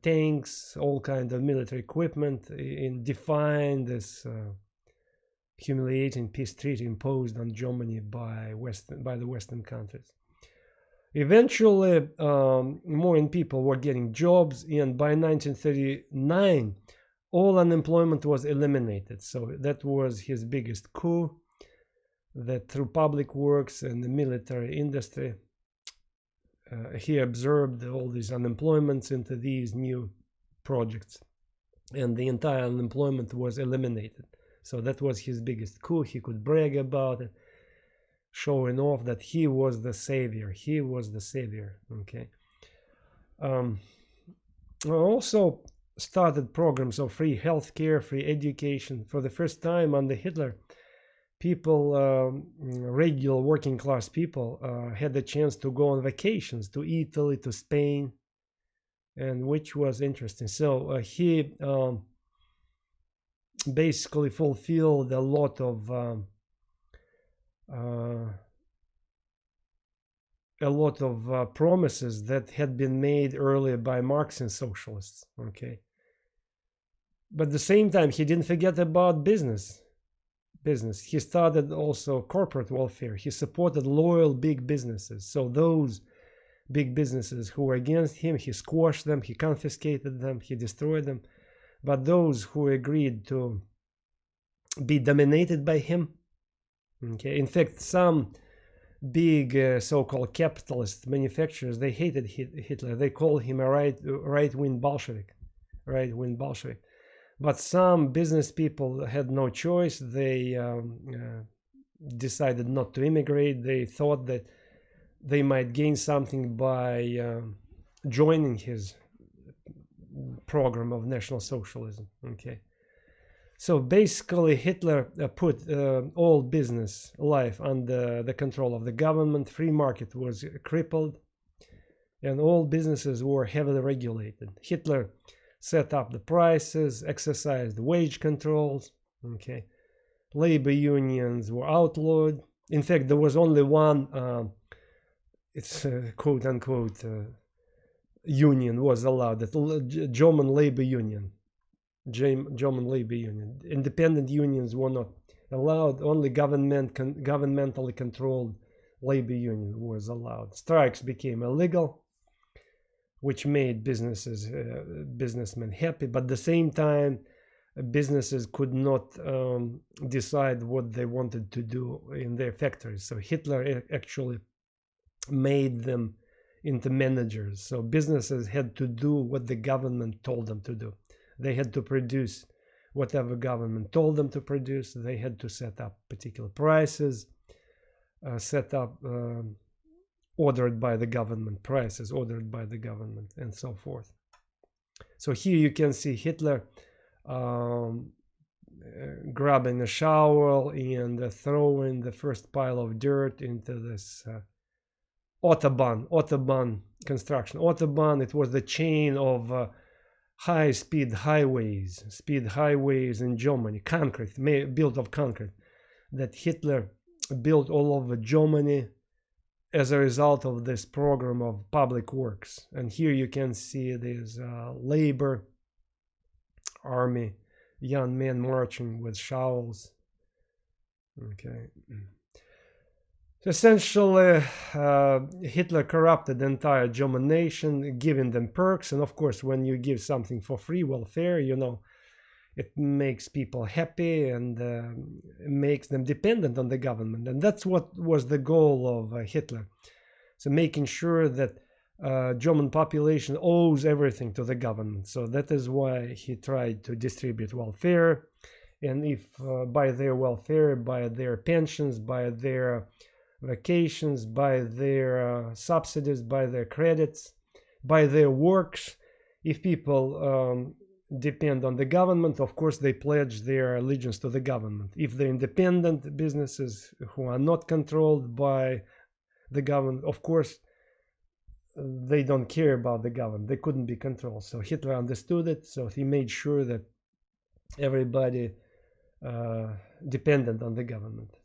Speaker 1: tanks, all kinds of military equipment, in defying this humiliating peace treaty imposed on Germany by the Western countries. Eventually, more people were getting jobs, and by 1939, all unemployment was eliminated. So that was his biggest coup, that through public works and the military industry, he absorbed all these unemployments into these new projects, and the entire unemployment was eliminated. So that was his biggest coup. He could brag about it, showing off that he was the savior. He was the savior. Okay. Also started programs of free healthcare, free education. For the first time under Hitler, people, regular working class people, had the chance to go on vacations to Italy, to Spain, and which was interesting. So he basically fulfilled a lot of promises that had been made earlier by Marxian socialists. Okay, but at the same time, he didn't forget about business. He started also corporate welfare. He supported loyal big businesses. So those big businesses who were against him, he squashed them, he confiscated them, he destroyed them. But those who agreed to be dominated by him, okay, in fact, some big so-called capitalist manufacturers, they hated Hitler. They called him a right-wing Bolshevik. But some business people had no choice. They decided not to immigrate. They thought that they might gain something by joining his program of National Socialism. Okay, so basically Hitler put all business life under the control of the government. Free market was crippled, and all businesses were heavily regulated. Hitler set up the prices, exercised wage controls. Okay, labor unions were outlawed. In fact, there was only one it's quote unquote union was allowed, the German labor union. Independent unions were not allowed. Only governmentally controlled labor union was allowed. Strikes became illegal, which made businessmen happy, but at the same time businesses could not decide what they wanted to do in their factories. So Hitler actually made them into managers. So businesses had to do what the government told them to do. They had to produce whatever government told them to produce. They had to set up particular prices, ordered by the government, prices ordered by the government, and so forth. So here you can see Hitler grabbing a shovel and throwing the first pile of dirt into this Autobahn construction. Autobahn, it was the chain of high-speed highways in Germany, built of concrete, that Hitler built all over Germany as a result of this program of public works. And here you can see this labor army, young men marching with shovels. Okay. Essentially, Hitler corrupted the entire German nation, giving them perks. And of course, when you give something for free, welfare, it makes people happy and makes them dependent on the government. And that's what was the goal of Hitler. So making sure that German population owes everything to the government. So that is why he tried to distribute welfare. And if by their welfare, by their pensions, by their vacations, by their subsidies, by their credits, by their works, if people depend on the government, of course they pledge their allegiance to the government. If they're independent businesses who are not controlled by the government, of course they don't care about the government. They couldn't be controlled. So Hitler understood it, so he made sure that everybody depended on the government.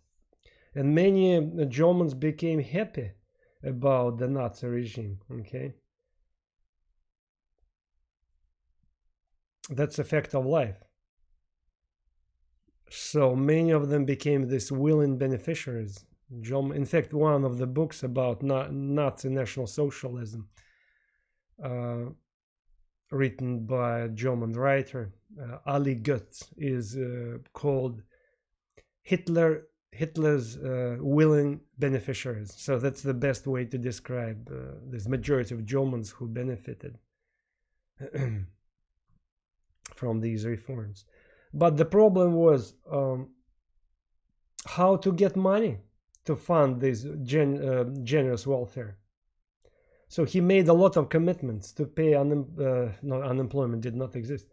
Speaker 1: And many Germans became happy about the Nazi regime. Okay, that's a fact of life. So many of them became these willing beneficiaries. In fact, one of the books about Nazi National Socialism, written by a German writer, Ali Goetz, is called Hitler's willing beneficiaries. So that's the best way to describe this majority of Germans who benefited from these reforms. But the problem was how to get money to fund this generous welfare. So he made a lot of commitments to pay unemployment did not exist,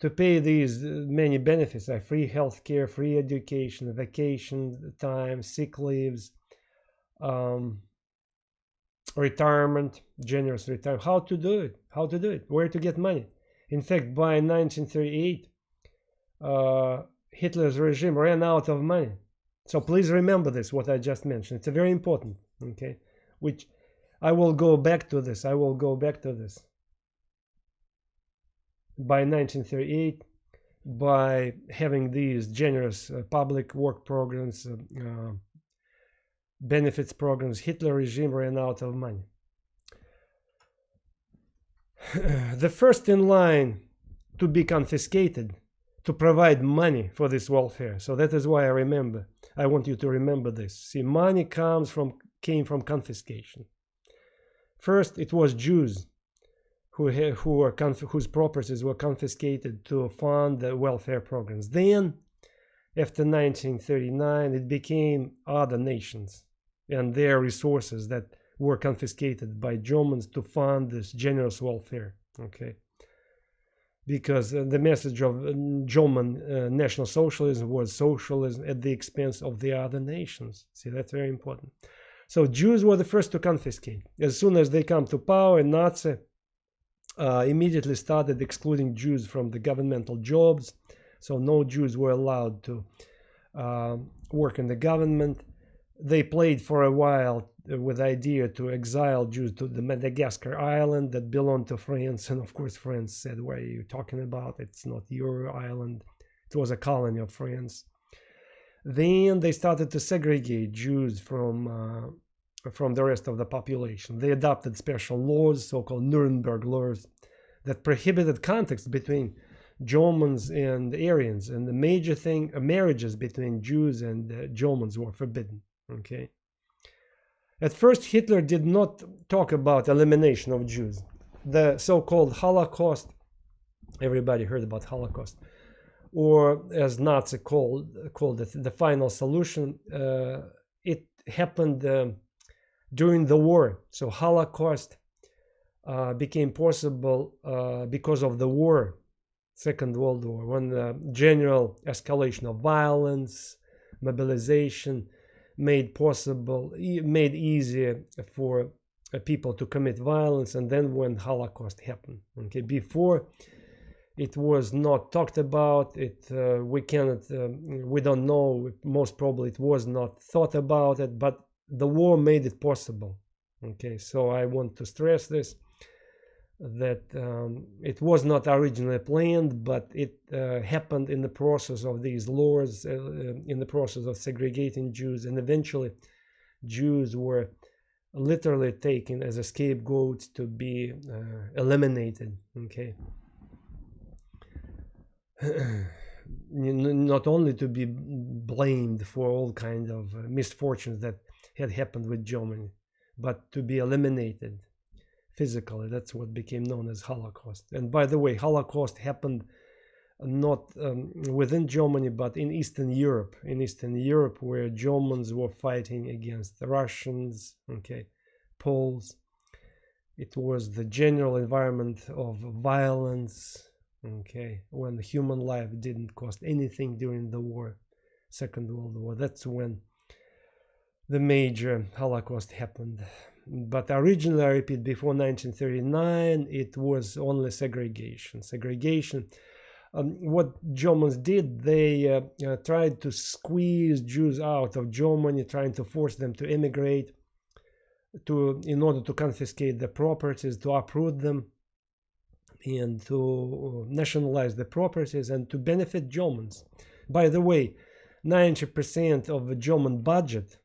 Speaker 1: to pay these many benefits like free healthcare, free education, vacation time, sick leaves, retirement, generous retirement. How to do it? Where to get money? In fact, by 1938, Hitler's regime ran out of money. So please remember this, what I just mentioned. It's very important, okay? Which I will go back to this. I will go back to this. By 1938, by having these generous public work programs, benefits programs, Hitler regime ran out of money. The first in line to be confiscated, to provide money for this welfare. So that is why I want you to remember this. See, money came from confiscation. First, it was Jews whose properties were confiscated to fund the welfare programs. Then, after 1939, it became other nations and their resources that were confiscated by Germans to fund this generous welfare. Okay, because the message of German National Socialism was socialism at the expense of the other nations. See, that's very important. So Jews were the first to confiscate. As soon as they come to power, Nazi immediately started excluding Jews from the governmental jobs. So no Jews were allowed to work in the government. They played for a while with the idea to exile Jews to the Madagascar island that belonged to France. And of course, France said, what are you talking about? It's not your island. It was a colony of France. Then they started to segregate Jews from the rest of the population. They adopted special laws, so-called Nuremberg laws, that prohibited contacts between Germans and Aryans. And the major thing, marriages between Jews and Germans were forbidden. Okay. At first, Hitler did not talk about elimination of Jews. The so-called Holocaust, everybody heard about Holocaust, or as Nazi called it, the final solution. It happened during the war. So Holocaust became possible because of the war, Second World War, when the general escalation of violence, mobilization, made easier for people to commit violence, and then when Holocaust happened. Okay, before it was not talked about. We don't know. Most probably it was not thought about it, but the war made it possible. Okay, so I want to stress this, that it was not originally planned, but it happened in the process of these laws, in the process of segregating Jews, and eventually Jews were literally taken as a scapegoat to be eliminated. Okay, not only to be blamed for all kinds of misfortunes that had happened with Germany, but to be eliminated physically. That's what became known as Holocaust. And by the way, Holocaust happened not within Germany, but in Eastern Europe. In Eastern Europe, where Germans were fighting against the Russians, okay, Poles. It was the general environment of violence, okay, when human life didn't cost anything during the war, Second World War. That's when the major Holocaust happened. But originally, I repeat, before 1939, it was only segregation. What Germans did, they tried to squeeze Jews out of Germany, trying to force them to immigrate, in order to confiscate the properties, to uproot them, and to nationalize the properties, and to benefit Germans. By the way, 90% of the German budget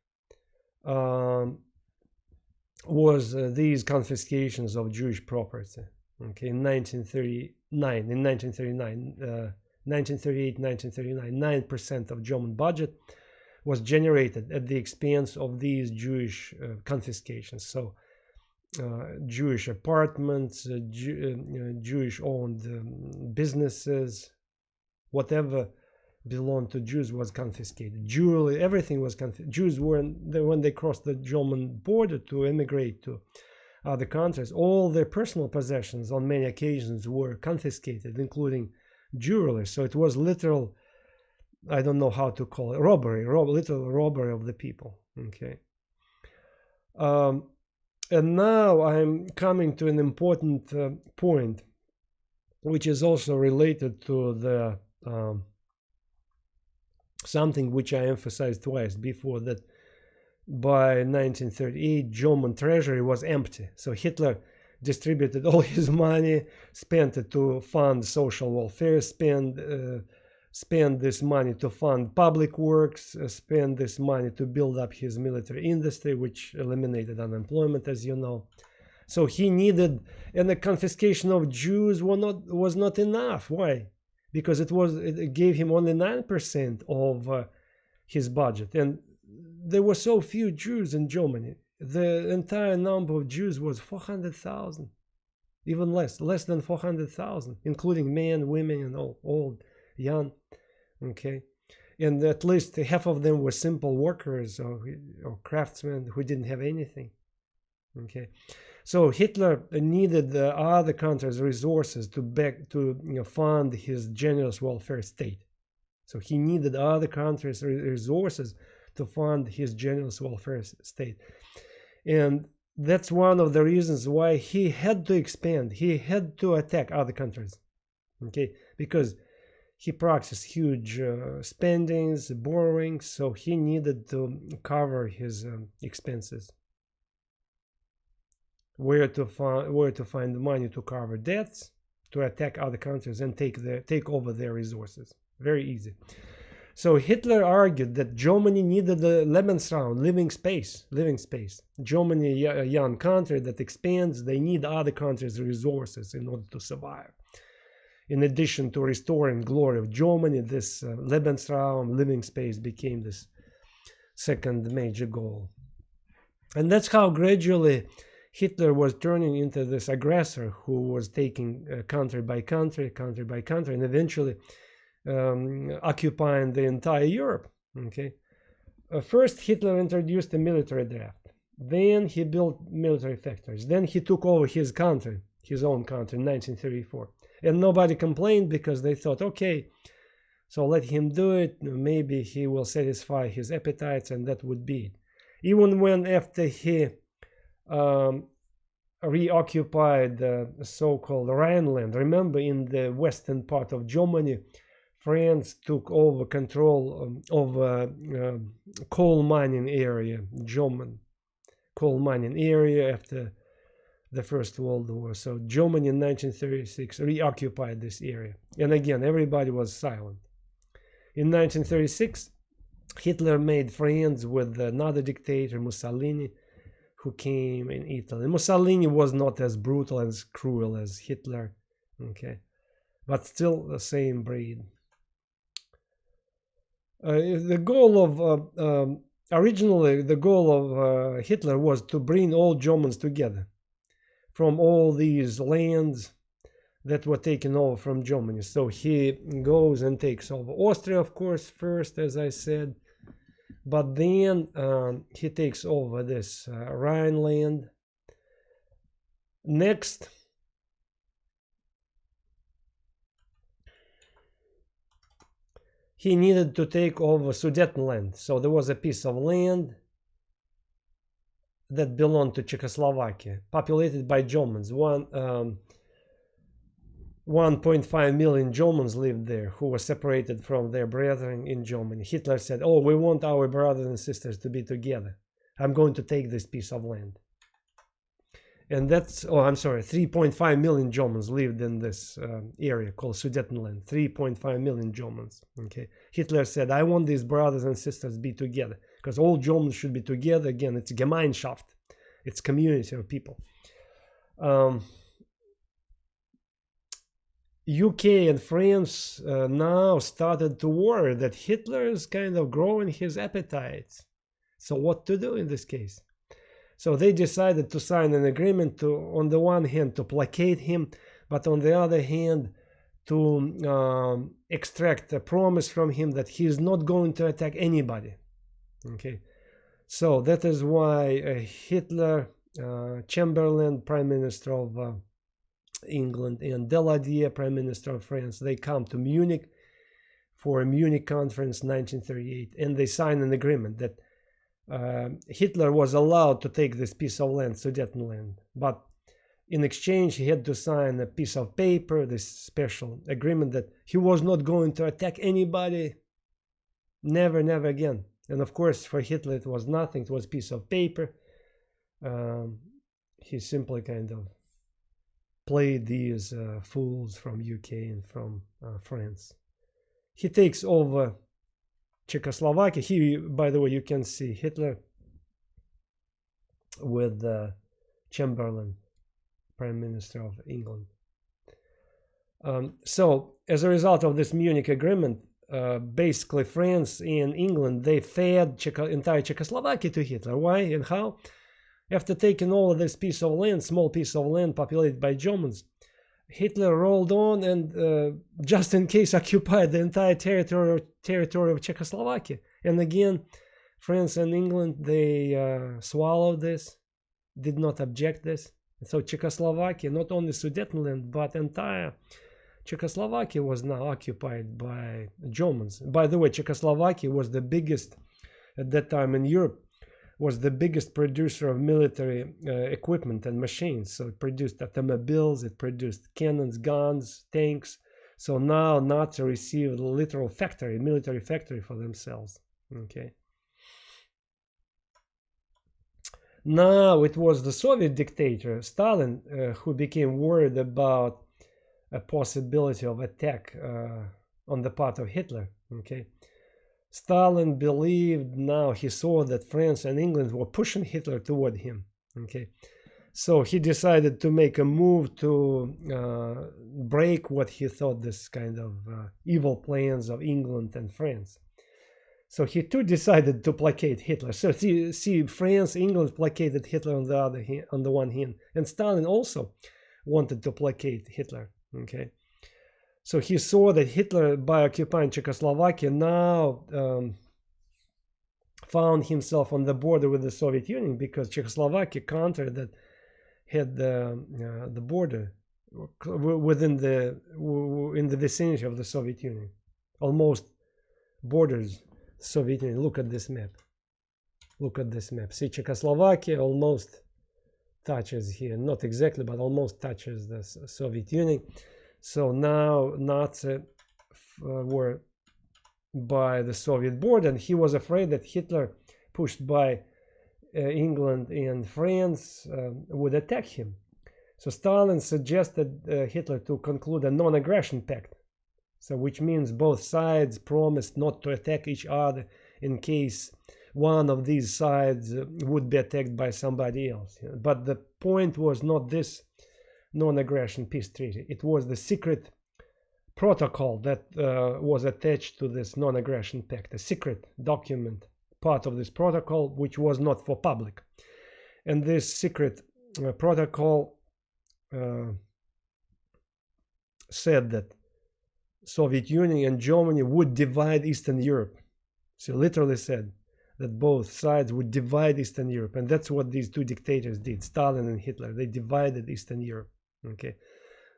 Speaker 1: was these confiscations of Jewish property. Okay, in 1938, 1939, 9% of German budget was generated at the expense of these Jewish confiscations. So Jewish apartments, Jewish-owned businesses, whatever belonged to Jews was confiscated. Jewelry, everything was confiscated. Jews were, when they crossed the German border to immigrate to other countries, all their personal possessions on many occasions were confiscated, including jewelry. So it was literal, I don't know how to call it, literal robbery of the people. Okay. And now I'm coming to an important point, which is also related to the something which I emphasized twice before, that by 1938 German treasury was empty. So Hitler distributed all his money, spent it to fund social welfare, spend this money to fund public works, spend this money to build up his military industry, which eliminated unemployment, as you know. So he needed, and the confiscation of Jews was not enough. Why? Because it gave him only 9% of his budget, and there were so few Jews in Germany. The entire number of Jews was 400,000, even less than 400,000, including men, women, and old, young. Okay, and at least half of them were simple workers or craftsmen who didn't have anything. Okay, so Hitler needed other countries' resources to fund his generous welfare state. So he needed other countries' resources to fund his generous welfare state. And that's one of the reasons why he had to expand. He had to attack other countries, okay? Because he practiced huge spendings, borrowings, so he needed to cover his expenses. Where to find money to cover debts, to attack other countries and take over their resources. Very easy. So Hitler argued that Germany needed a Lebensraum, living space. Germany, a young country that expands, they need other countries' resources in order to survive. In addition to restoring glory of Germany, this Lebensraum, living space, became this second major goal. And that's how gradually Hitler was turning into this aggressor who was taking country by country, and eventually occupying the entire Europe. Okay, first Hitler introduced a military draft. Then he built military factories. Then he took over his own country, in 1934. And nobody complained because they thought, okay, so let him do it. Maybe he will satisfy his appetites, and that would be it. Even when after he reoccupied the so-called Rhineland, remember, in the western part of Germany, France took over control of coal mining area, German coal mining area after the First World War. So Germany in 1936 reoccupied this area. And again, everybody was silent. In 1936, Hitler made friends with another dictator, Mussolini, who came in Italy. Mussolini was not as brutal, as cruel as Hitler, okay, but still the same breed. The goal of originally the goal of Hitler was to bring all Germans together from all these lands that were taken over from Germany. So he goes and takes over Austria, of course, first, as I said, but then he takes over this Rhineland. Next, he needed to take over Sudetenland. So there was a piece of land that belonged to Czechoslovakia, populated by Germans. 1.5 million Germans lived there who were separated from their brethren in Germany. Hitler said, oh, we want our brothers and sisters to be together. I'm going to take this piece of land. And that's, 3.5 million Germans lived in this area called Sudetenland. 3.5 million Germans. Okay. Hitler said, I want these brothers and sisters to be together, because all Germans should be together. Again, it's Gemeinschaft. It's community of people. UK and France now started to worry that Hitler is kind of growing his appetite. So what to do in this case? So they decided to sign an agreement to, on the one hand, to placate him, but on the other hand, to extract a promise from him that he is not going to attack anybody. Okay, so that is why Hitler, Chamberlain, Prime Minister of England, and Daladier, Prime Minister of France, they come to Munich for a Munich conference 1938, and they sign an agreement that Hitler was allowed to take this piece of land, Sudetenland, but in exchange he had to sign a piece of paper, this special agreement that he was not going to attack anybody, Never, never again. And of course, for Hitler, it was nothing. It was a piece of paper. He simply kind of played these fools from UK and from France. He takes over Czechoslovakia. Here, by the way, you can see Hitler with Chamberlain, Prime Minister of England. So, as a result of this Munich Agreement, basically France and England, they fed entire Czechoslovakia to Hitler. Why and how? After taking all of this piece of land, small piece of land populated by Germans, Hitler rolled on and just in case occupied the entire territory of Czechoslovakia. And again, France and England, they swallowed this, did not object this. So Czechoslovakia, not only Sudetenland, but entire Czechoslovakia was now occupied by Germans. By the way, Czechoslovakia was the biggest, at that time in Europe, was the biggest producer of military equipment and machines. So it produced automobiles, it produced cannons, guns, tanks. So now Nazis received a literal factory, military factory for themselves. Okay. Now it was the Soviet dictator, Stalin, who became worried about a possibility of attack on the part of Hitler. Okay. Stalin believed, now he saw that France and England were pushing Hitler toward him. Okay. So he decided to make a move to break what he thought this kind of evil plans of England and France. So he too decided to placate Hitler. So see, France, England placated Hitler on the other hand, on the one hand, and Stalin also wanted to placate Hitler. Okay, so he saw that Hitler, by occupying Czechoslovakia, now found himself on the border with the Soviet Union, because Czechoslovakia country that had the border within in the vicinity of the Soviet Union, almost borders Soviet Union. Look at this map. Look at this map. See, Czechoslovakia almost touches here, not exactly, but almost touches the Soviet Union. So now Nazis were by the Soviet border, and he was afraid that Hitler, pushed by England and France, would attack him. So Stalin suggested Hitler to conclude a non-aggression pact. So which means both sides promised not to attack each other in case one of these sides would be attacked by somebody else. But the point was not this non-aggression peace treaty. It was the secret protocol that was attached to this non-aggression pact, a secret document, part of this protocol, which was not for public. And this secret protocol said that Soviet Union and Germany would divide Eastern Europe. So literally said that both sides would divide Eastern Europe. And that's what these two dictators did, Stalin and Hitler. They divided Eastern Europe. Okay,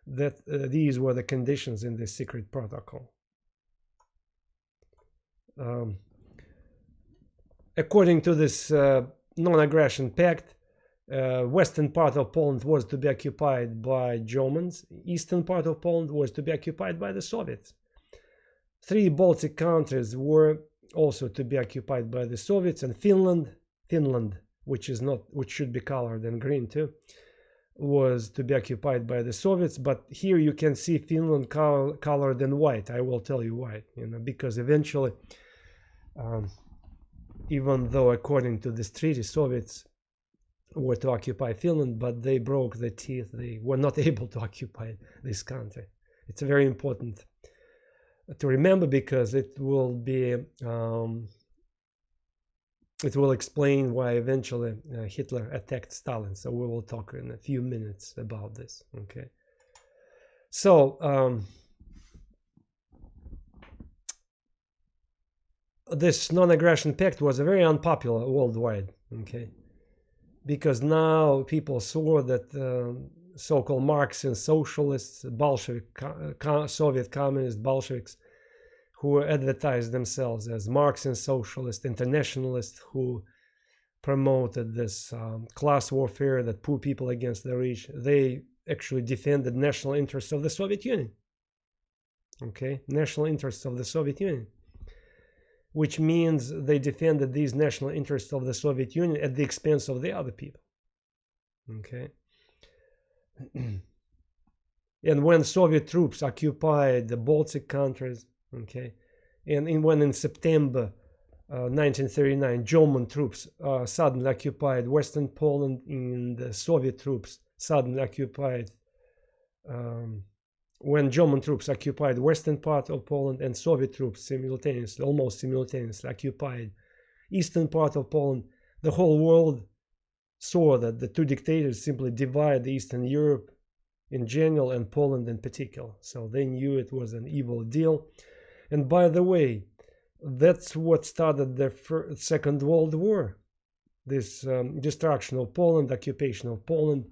Speaker 1: that these were the conditions in this secret protocol. According to this non-aggression pact, western part of Poland was to be occupied by Germans. Eastern part of Poland was to be occupied by the Soviets. 3 Baltic countries were also to be occupied by the Soviets, and Finland, which should be colored in green too, was to be occupied by the Soviets. But here you can see Finland colored in white. I will tell you why. Because eventually, even though according to this treaty, Soviets were to occupy Finland, but they broke their teeth. They were not able to occupy this country. It's very important to remember, because it will be it will explain why eventually Hitler attacked Stalin. So we will talk in a few minutes about this. Okay. So this non-aggression pact was very unpopular worldwide. Okay. Because now people saw that so-called Marxists, socialists, Bolshevik, Soviet communist Bolsheviks, who advertised themselves as Marxist, socialist, internationalists, who promoted this class warfare, that poor people against the rich, they actually defended national interests of the Soviet Union. Okay, national interests of the Soviet Union, which means they defended these national interests of the Soviet Union at the expense of the other people. Okay. And when Soviet troops occupied the Baltic countries, okay, and when in September 1939 German troops suddenly occupied Western Poland, and the Soviet troops suddenly occupied, when German troops occupied western part of Poland and Soviet troops simultaneously, almost simultaneously, occupied eastern part of Poland, the whole world saw that the two dictators simply divide Eastern Europe in general and Poland in particular. So they knew it was an evil deal. And by the way, that's what started the Second World War, this destruction of Poland, occupation of Poland.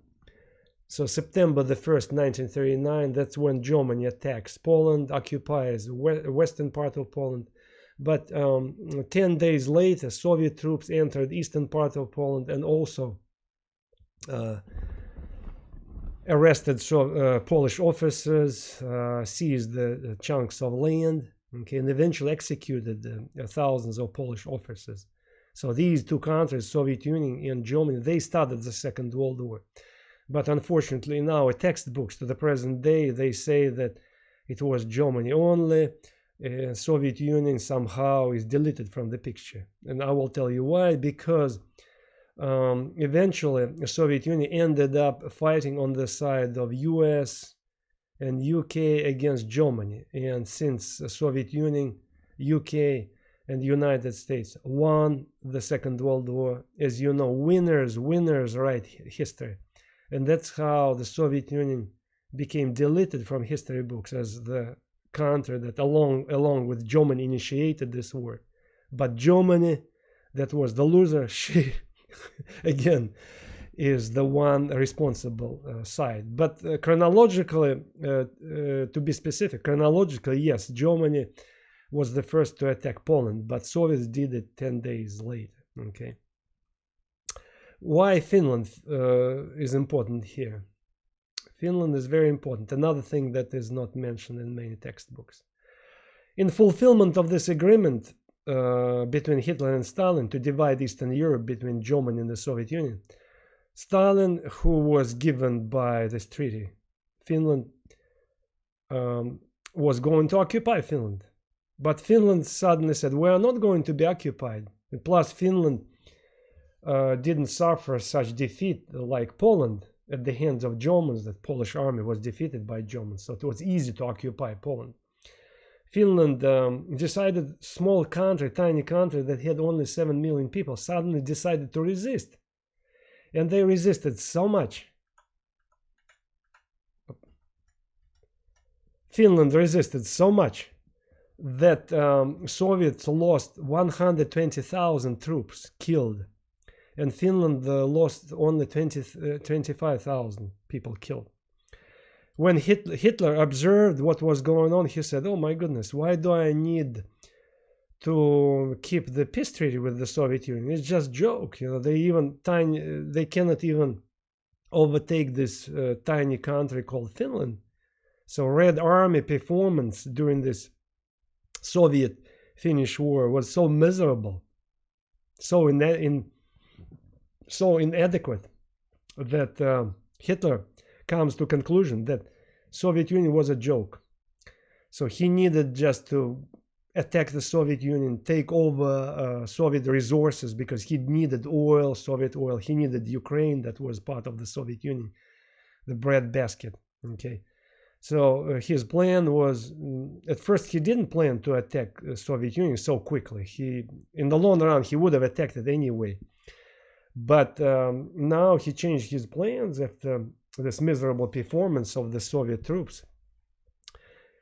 Speaker 1: So September the 1st, 1939, that's when Germany attacks Poland, occupies western part of Poland. But 10 days later, Soviet troops entered eastern part of Poland and also arrested Polish officers, seized the chunks of land, okay, and eventually executed thousands of Polish officers. So these two countries, Soviet Union and Germany, they started the Second World War. But unfortunately, in our textbooks to the present day, they say that it was Germany only. Soviet Union somehow is deleted from the picture. And I will tell you why. Because eventually, the Soviet Union ended up fighting on the side of US and UK against Germany. And since the Soviet Union, UK, and the United States won the Second World War, as you know, winners write history. And that's how the Soviet Union became deleted from history books as the country that along with Germany initiated this war. But Germany, that was the loser, she again is the one responsible side. But chronologically, to be specific, chronologically, yes, Germany was the first to attack Poland, but Soviets did it 10 days later. Okay. Why Finland is important here? Finland is very important. Another thing that is not mentioned in many textbooks. In fulfillment of this agreement between Hitler and Stalin to divide Eastern Europe between Germany and the Soviet Union, Stalin, who was given by this treaty, Finland, was going to occupy Finland. But Finland suddenly said, we are not going to be occupied. And plus, Finland didn't suffer such defeat like Poland at the hands of Germans. That Polish army was defeated by Germans, so it was easy to occupy Poland. Finland decided, small country, tiny country that had only 7 million people, suddenly decided to resist. And they resisted so much. Finland resisted so much that Soviets lost 120,000 troops killed. And Finland lost only 25,000 people killed. When Hitler observed what was going on, he said, oh my goodness, why do I need to keep the peace treaty with the Soviet Union? It's just a joke. You know, they cannot even overtake this tiny country called Finland. So Red Army performance during this Soviet-Finnish war was so miserable, so inadequate, that Hitler comes to conclusion that Soviet Union was a joke. So he needed just to attack the Soviet Union, take over Soviet resources, because he needed oil, Soviet oil. He needed Ukraine, that was part of the Soviet Union, the breadbasket. Okay. So his plan was, at first he didn't plan to attack the Soviet Union so quickly. In the long run, he would have attacked it anyway. But now he changed his plans after this miserable performance of the Soviet troops.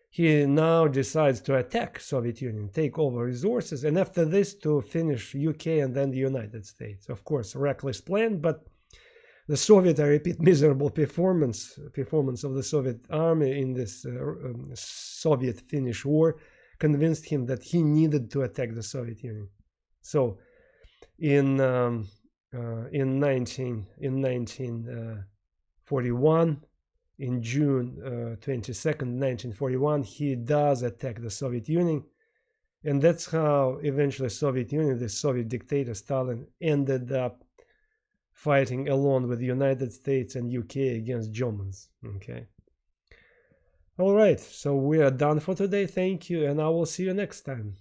Speaker 1: He now decides to attack Soviet Union, take over resources, and after this to finish UK and then the United States. Of course, a reckless plan, but the Soviet, I repeat, miserable performance of the Soviet army in this Soviet-Finnish war convinced him that he needed to attack the Soviet Union. So in 1941, in June 22nd, 1941, he does attack the Soviet Union, And that's how eventually Soviet Union, the Soviet dictator Stalin, ended up fighting alone with the United States and UK against Germans. Okay. All right, so we are done for today. Thank you, and I will see you next time.